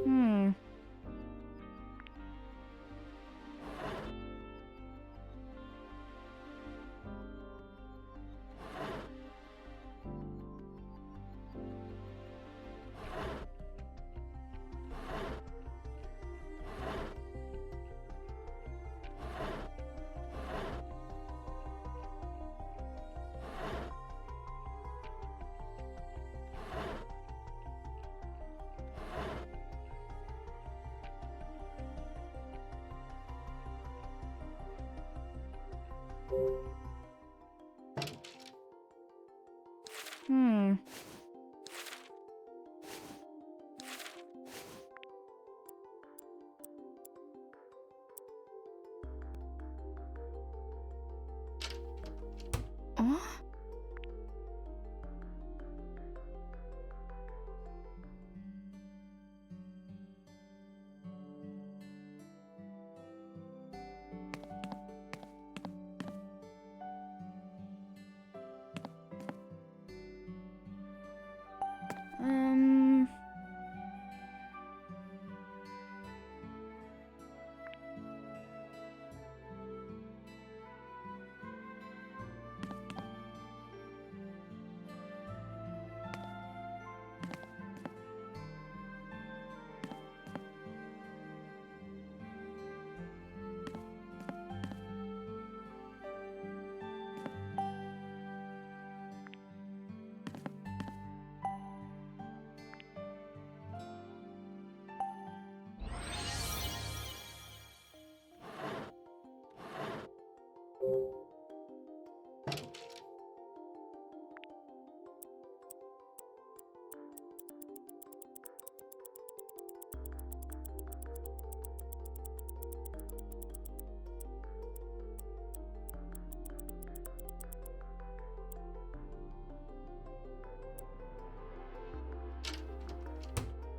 Hmm. something. Huh?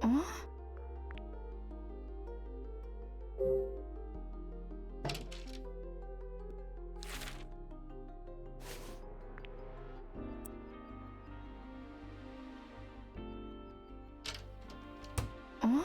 Huh? Huh?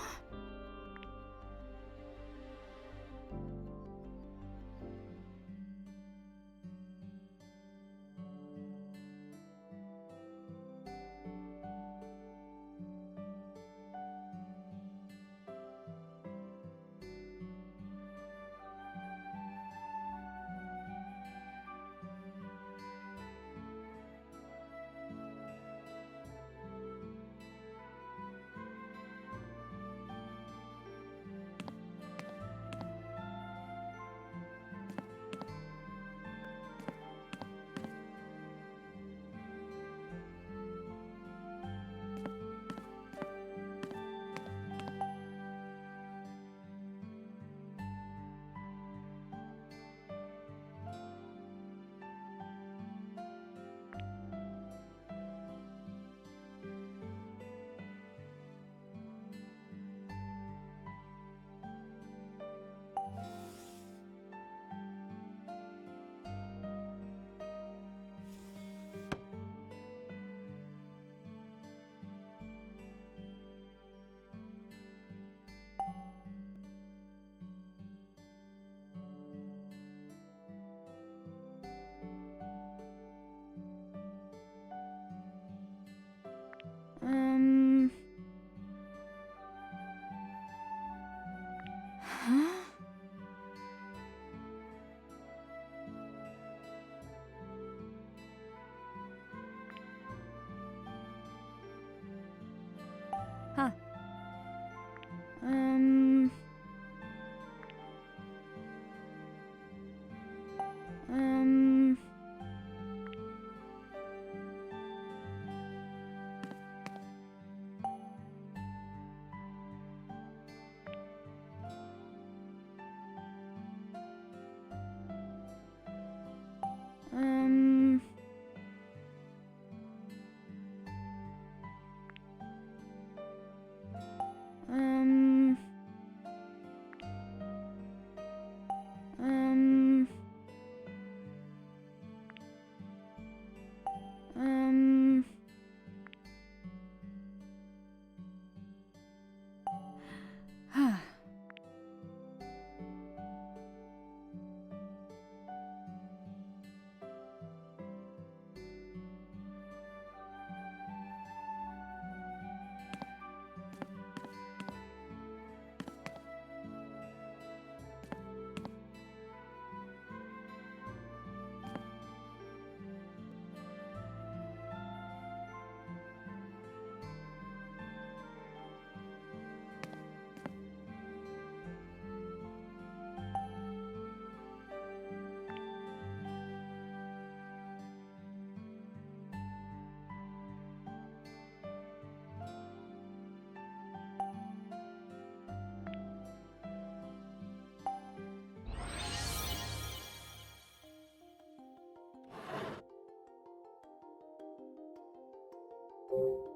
Oh?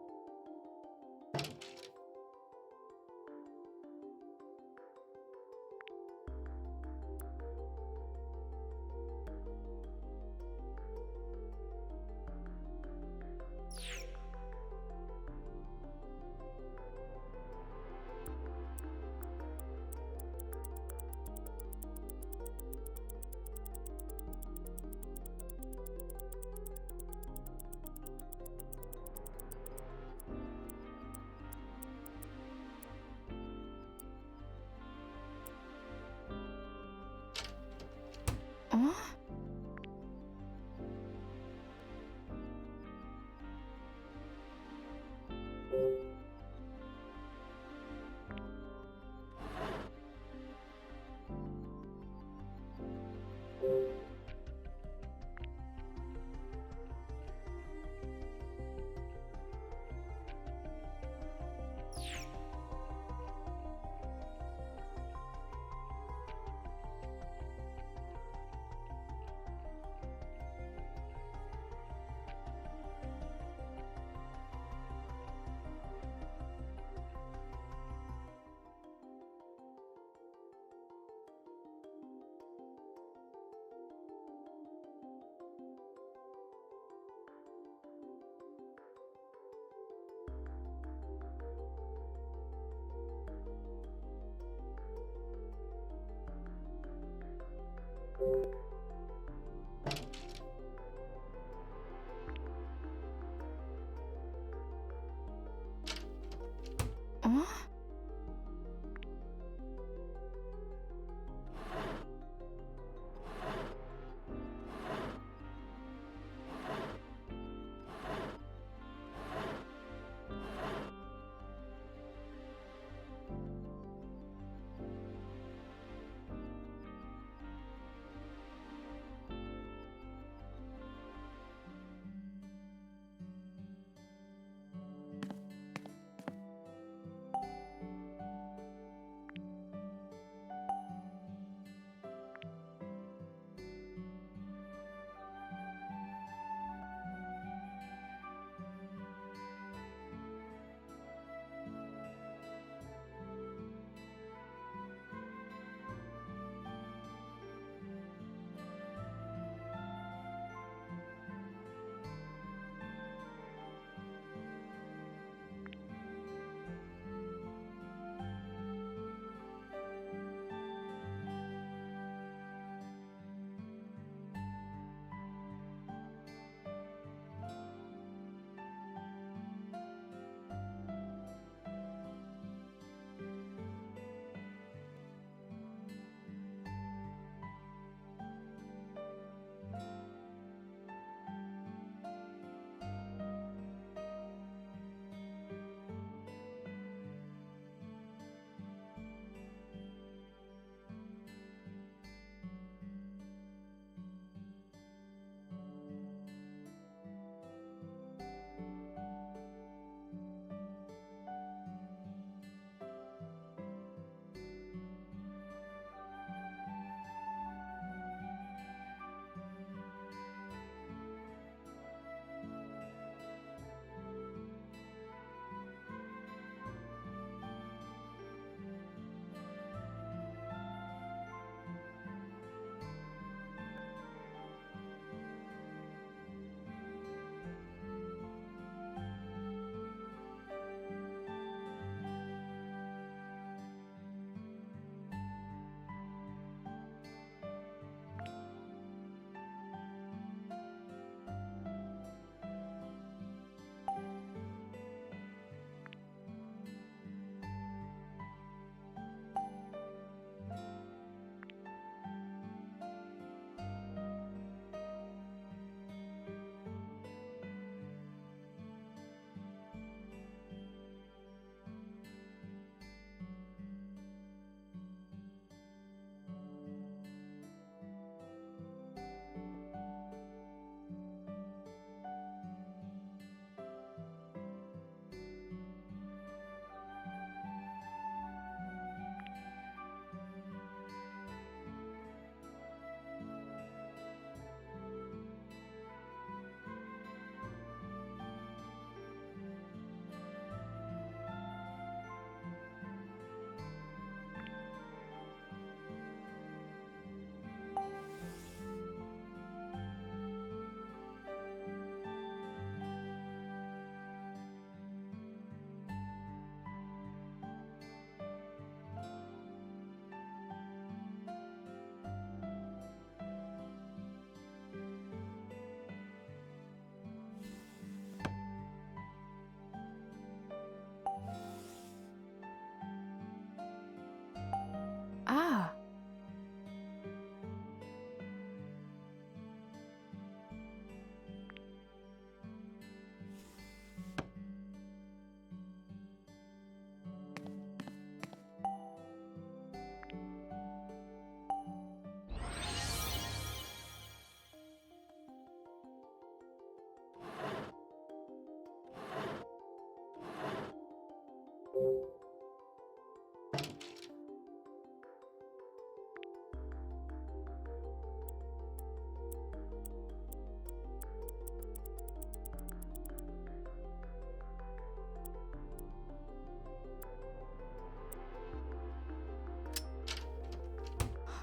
Oh?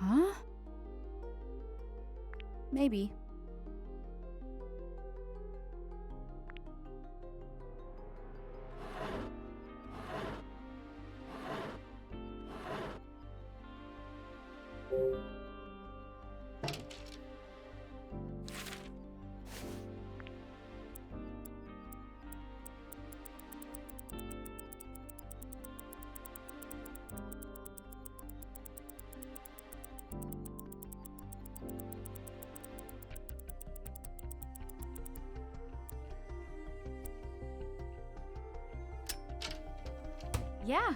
Huh? Maybe. Yeah.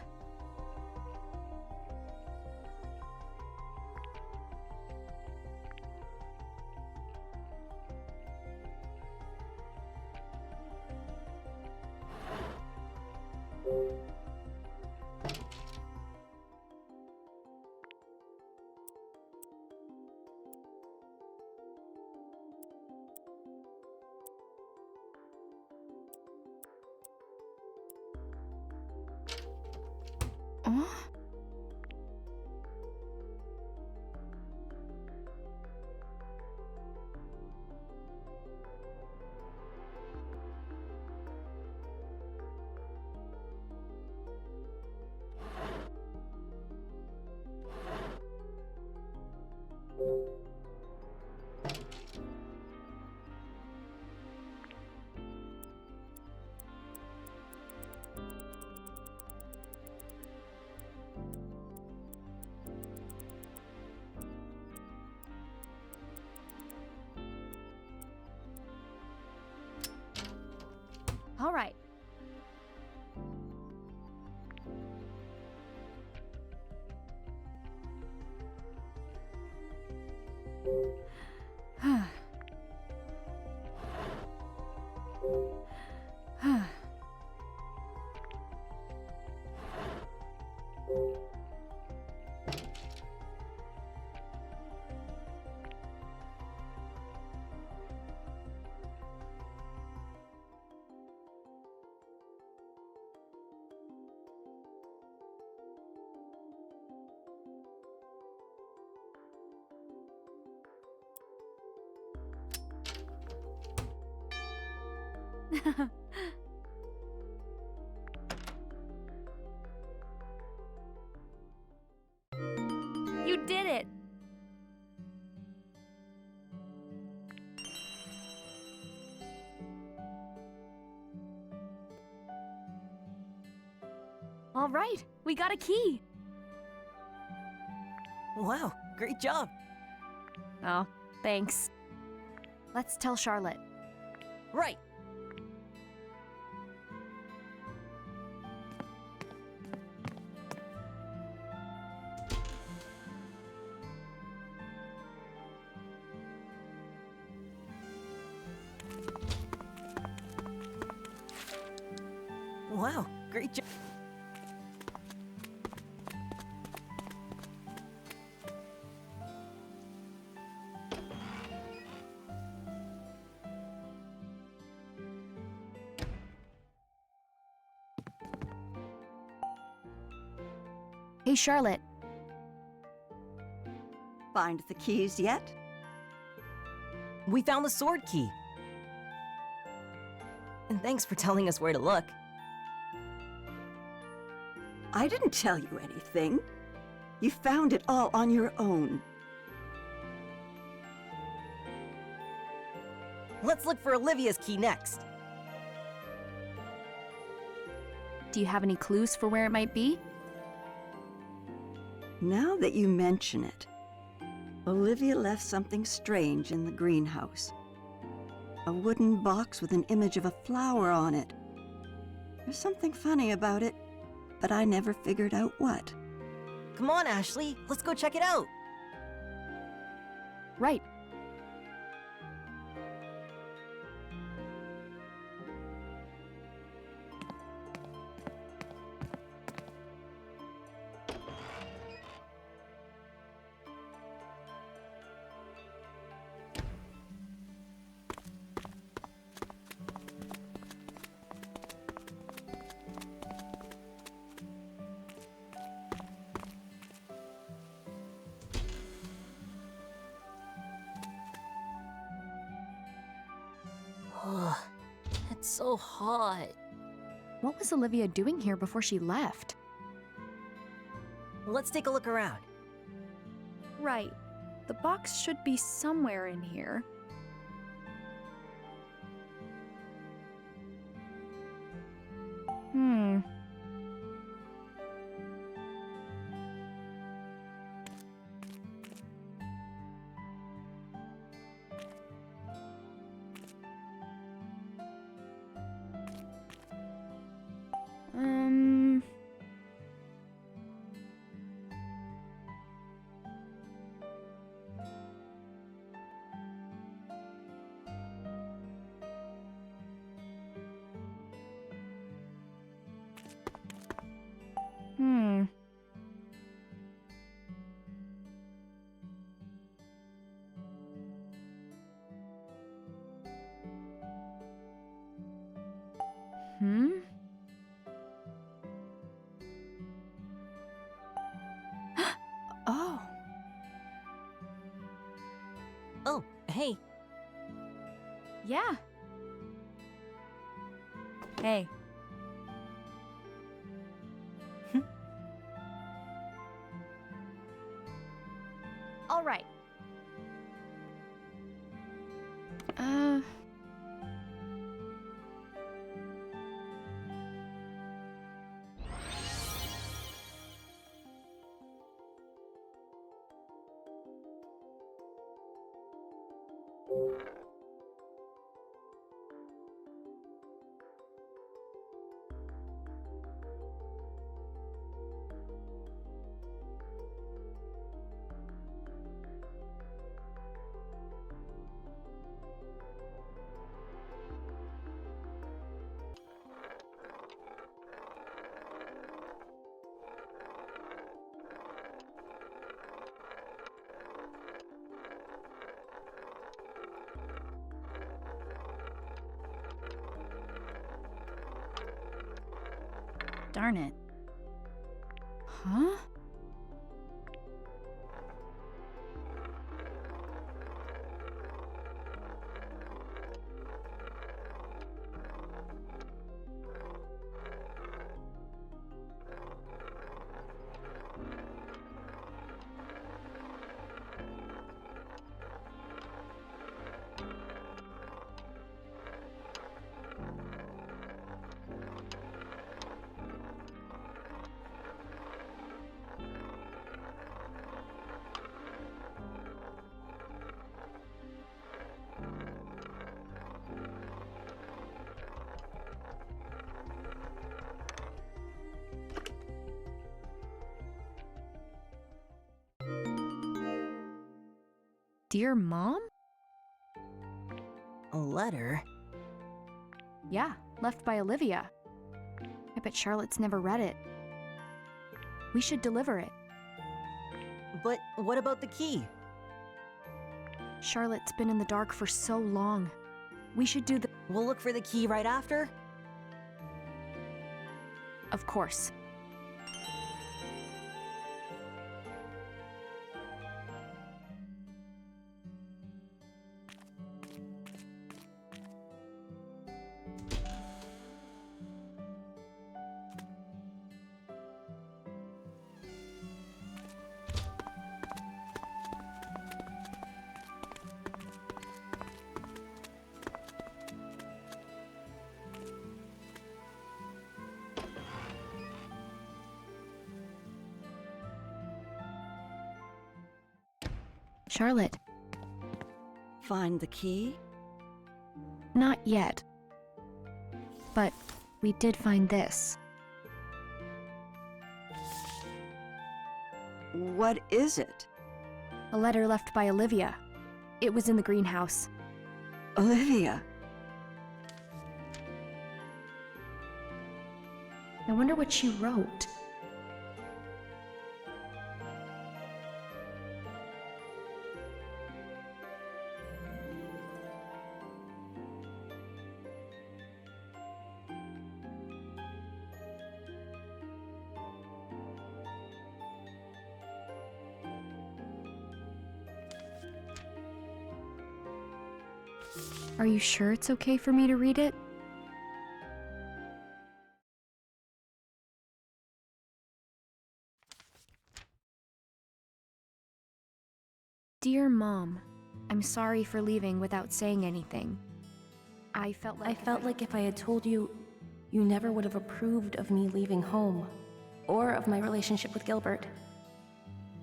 Huh? All right. You did it! All right, we got a key. Wow, great job. Oh, thanks. Let's tell Charlotte. Right. Wow, great job. Hey, Charlotte. Find the keys yet? We found the sword key. And thanks for telling us where to look. I didn't tell you anything. You found it all on your own. Let's look for Olivia's key next. Do you have any clues for where it might be? Now that you mention it, Olivia left something strange in the greenhouse. A wooden box with an image of a flower on it. There's something funny about it, but I never figured out what. Come on, Ashley, let's go check it out. Right. so hot. What was Olivia doing here before she left? Let's take a look around. Right. The box should be somewhere in here. Oh. Oh, hey. Yeah. Hey. All right. Darn it. Huh? Dear Mom? A letter? Yeah, left by Olivia. I bet Charlotte's never read it. We should deliver it. But what about the key? Charlotte's been in the dark for so long. We should do the... We'll look for the key right after? Of course. Charlotte. Find the key? Not yet. But we did find this. What is it? A letter left by Olivia. It was in the greenhouse. Olivia. I wonder what she wrote. Are you sure it's okay for me to read it? Dear Mom, I'm sorry for leaving without saying anything. I felt like if I had told you, you never would have approved of me leaving home, or of my relationship with Gilbert.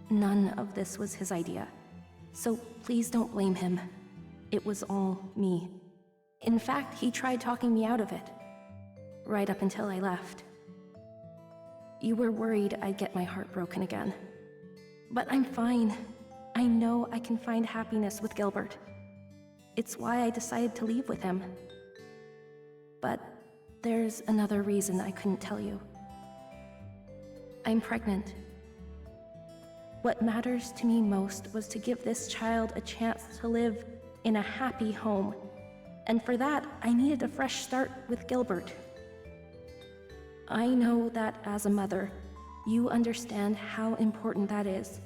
None of this was his idea, so please don't blame him. It was all me. In fact, he tried talking me out of it, right up until I left. You were worried I'd get my heart broken again. But I'm fine. I know I can find happiness with Gilbert. It's why I decided to leave with him. But there's another reason I couldn't tell you. I'm pregnant. What matters to me most was to give this child a chance to live in a happy home. And for that, I needed a fresh start with Gilbert. I know that as a mother, you understand how important that is.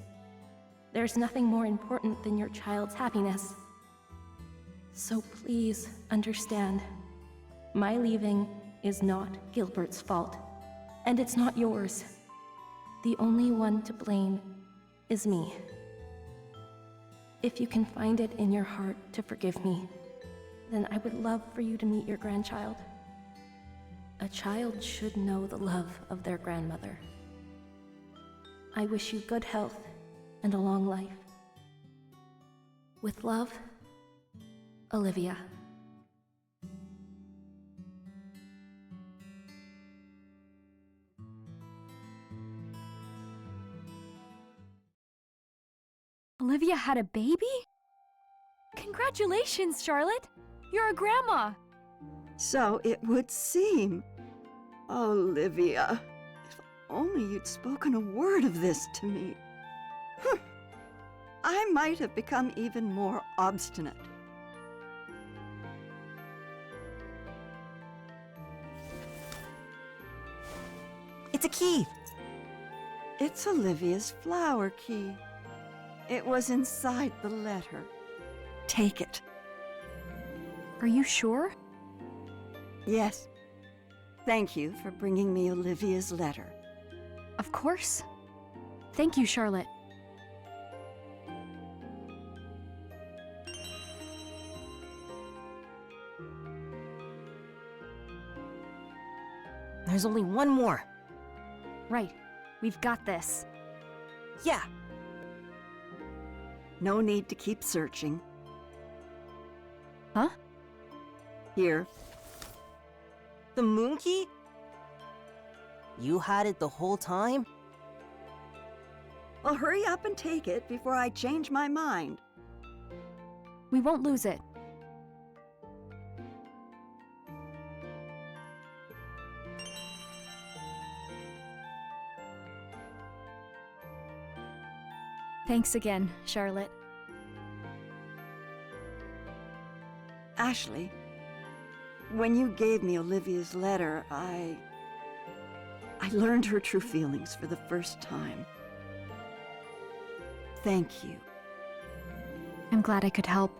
There's nothing more important than your child's happiness. So please understand, my leaving is not Gilbert's fault, and it's not yours. The only one to blame is me. If you can find it in your heart to forgive me, then I would love for you to meet your grandchild. A child should know the love of their grandmother. I wish you good health and a long life. With love, Olivia. Olivia had a baby? Congratulations, Charlotte! You're a grandma! So it would seem. Olivia, if only you'd spoken a word of this to me. I might have become even more obstinate. It's a key! It's Olivia's flower key. It was inside the letter. Take it. Are you sure? Yes. Thank you for bringing me Olivia's letter. Of course. Thank you, Charlotte. There's only one more. Right. We've got this. Yeah. No need to keep searching. Huh? Here. The moon key? You had it the whole time? Well, hurry up and take it before I change my mind. We won't lose it. Thanks again, Charlotte. Ashley, when you gave me Olivia's letter, I learned her true feelings for the first time. Thank you. I'm glad I could help.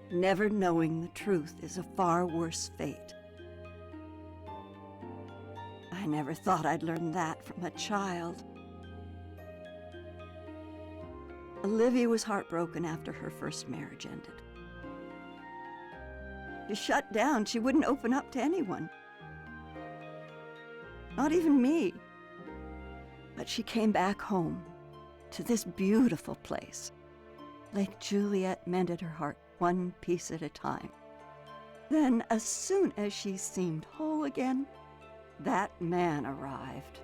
Never knowing the truth is a far worse fate. I never thought I'd learn that from a child. Olivia was heartbroken after her first marriage ended. She shut down. She wouldn't open up to anyone. Not even me. But she came back home to this beautiful place. Lake Juliet mended her heart one piece at a time. Then, as soon as she seemed whole again, that man arrived.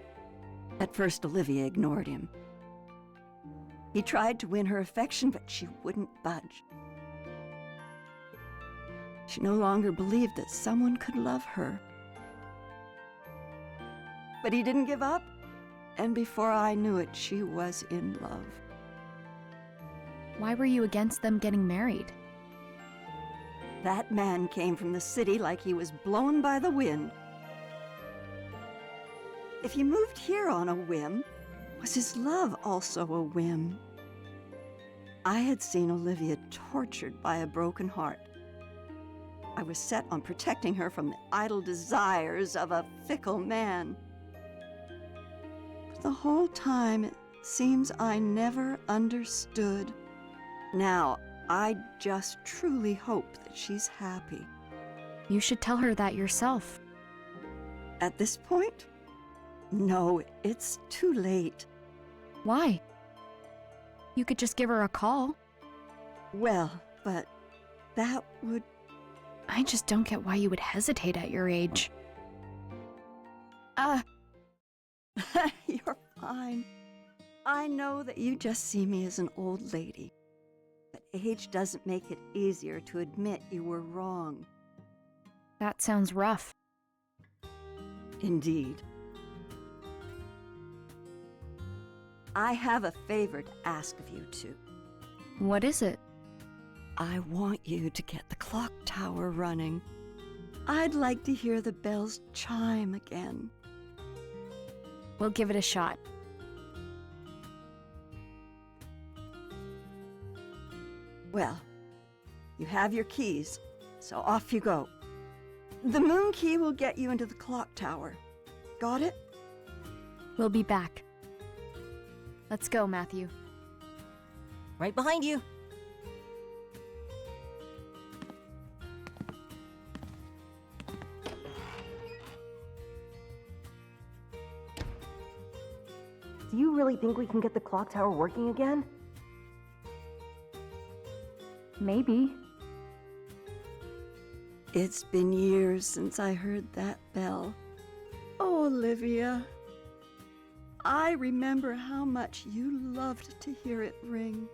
At first, Olivia ignored him. He tried to win her affection, but she wouldn't budge. She no longer believed that someone could love her. But he didn't give up, and before I knew it, she was in love. Why were you against them getting married? That man came from the city like he was blown by the wind. If he moved here on a whim, was his love also a whim? I had seen Olivia tortured by a broken heart. I was set on protecting her from the idle desires of a fickle man. But the whole time, it Seems I never understood. Now, I just truly hope that she's happy. You should tell her that yourself. At this point? No, it's too late. Why? You could just give her a call. Well, but that would... I just don't get why you would hesitate at your age. You're fine. I know that you just see me as an old lady. But age doesn't make it easier to admit you were wrong. That sounds rough. Indeed. I have a favor to ask of you two. What is it? I want you to get the clock tower running. I'd like to hear the bells chime again. We'll give it a shot. Well, you have your keys, so off you go. The moon key will get you into the clock tower. Got it? We'll be back. Let's go, Matthew. Right behind you. Do you really think we can get the clock tower working again? Maybe. It's been years since I heard that bell. Oh, Olivia. I remember how much you loved to hear it ring.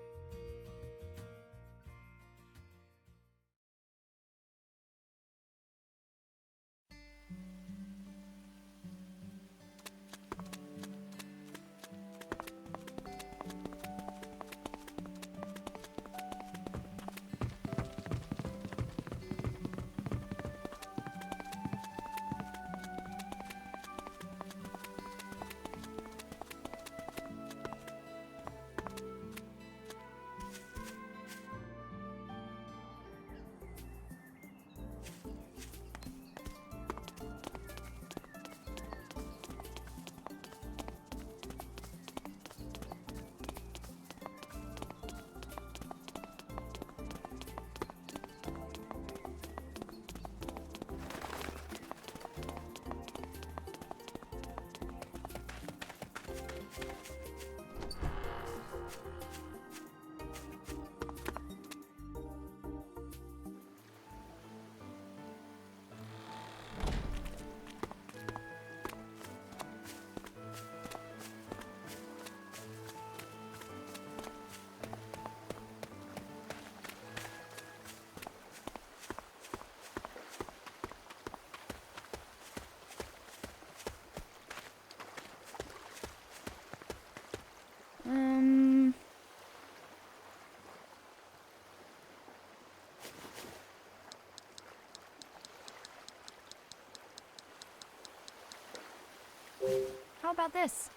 How about this?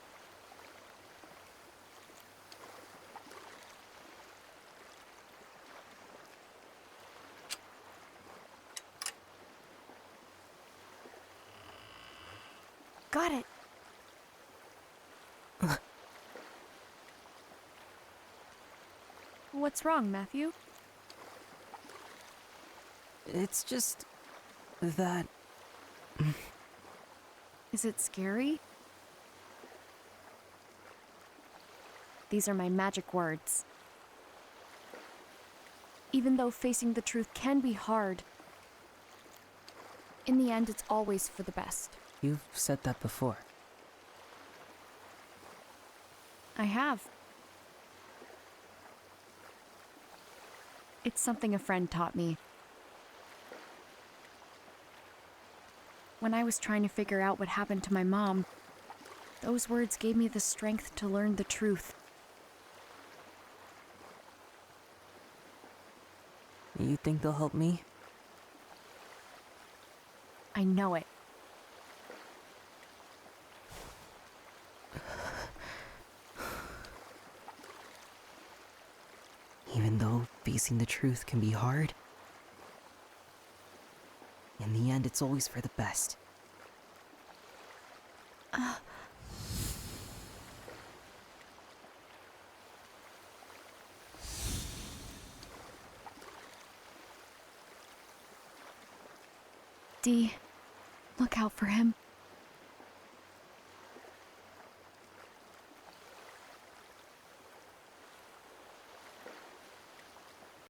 Got it. What's wrong, Matthew? It's just that... Is it scary? These are my magic words. Even though facing the truth can be hard, in the end, it's always for the best. You've said that before. I have. It's something a friend taught me. When I was trying to figure out what happened to my mom, those words gave me the strength to learn the truth. You think they'll help me? I know it. Even though facing the truth can be hard, in the end, it's always for the best. Dee, look out for him.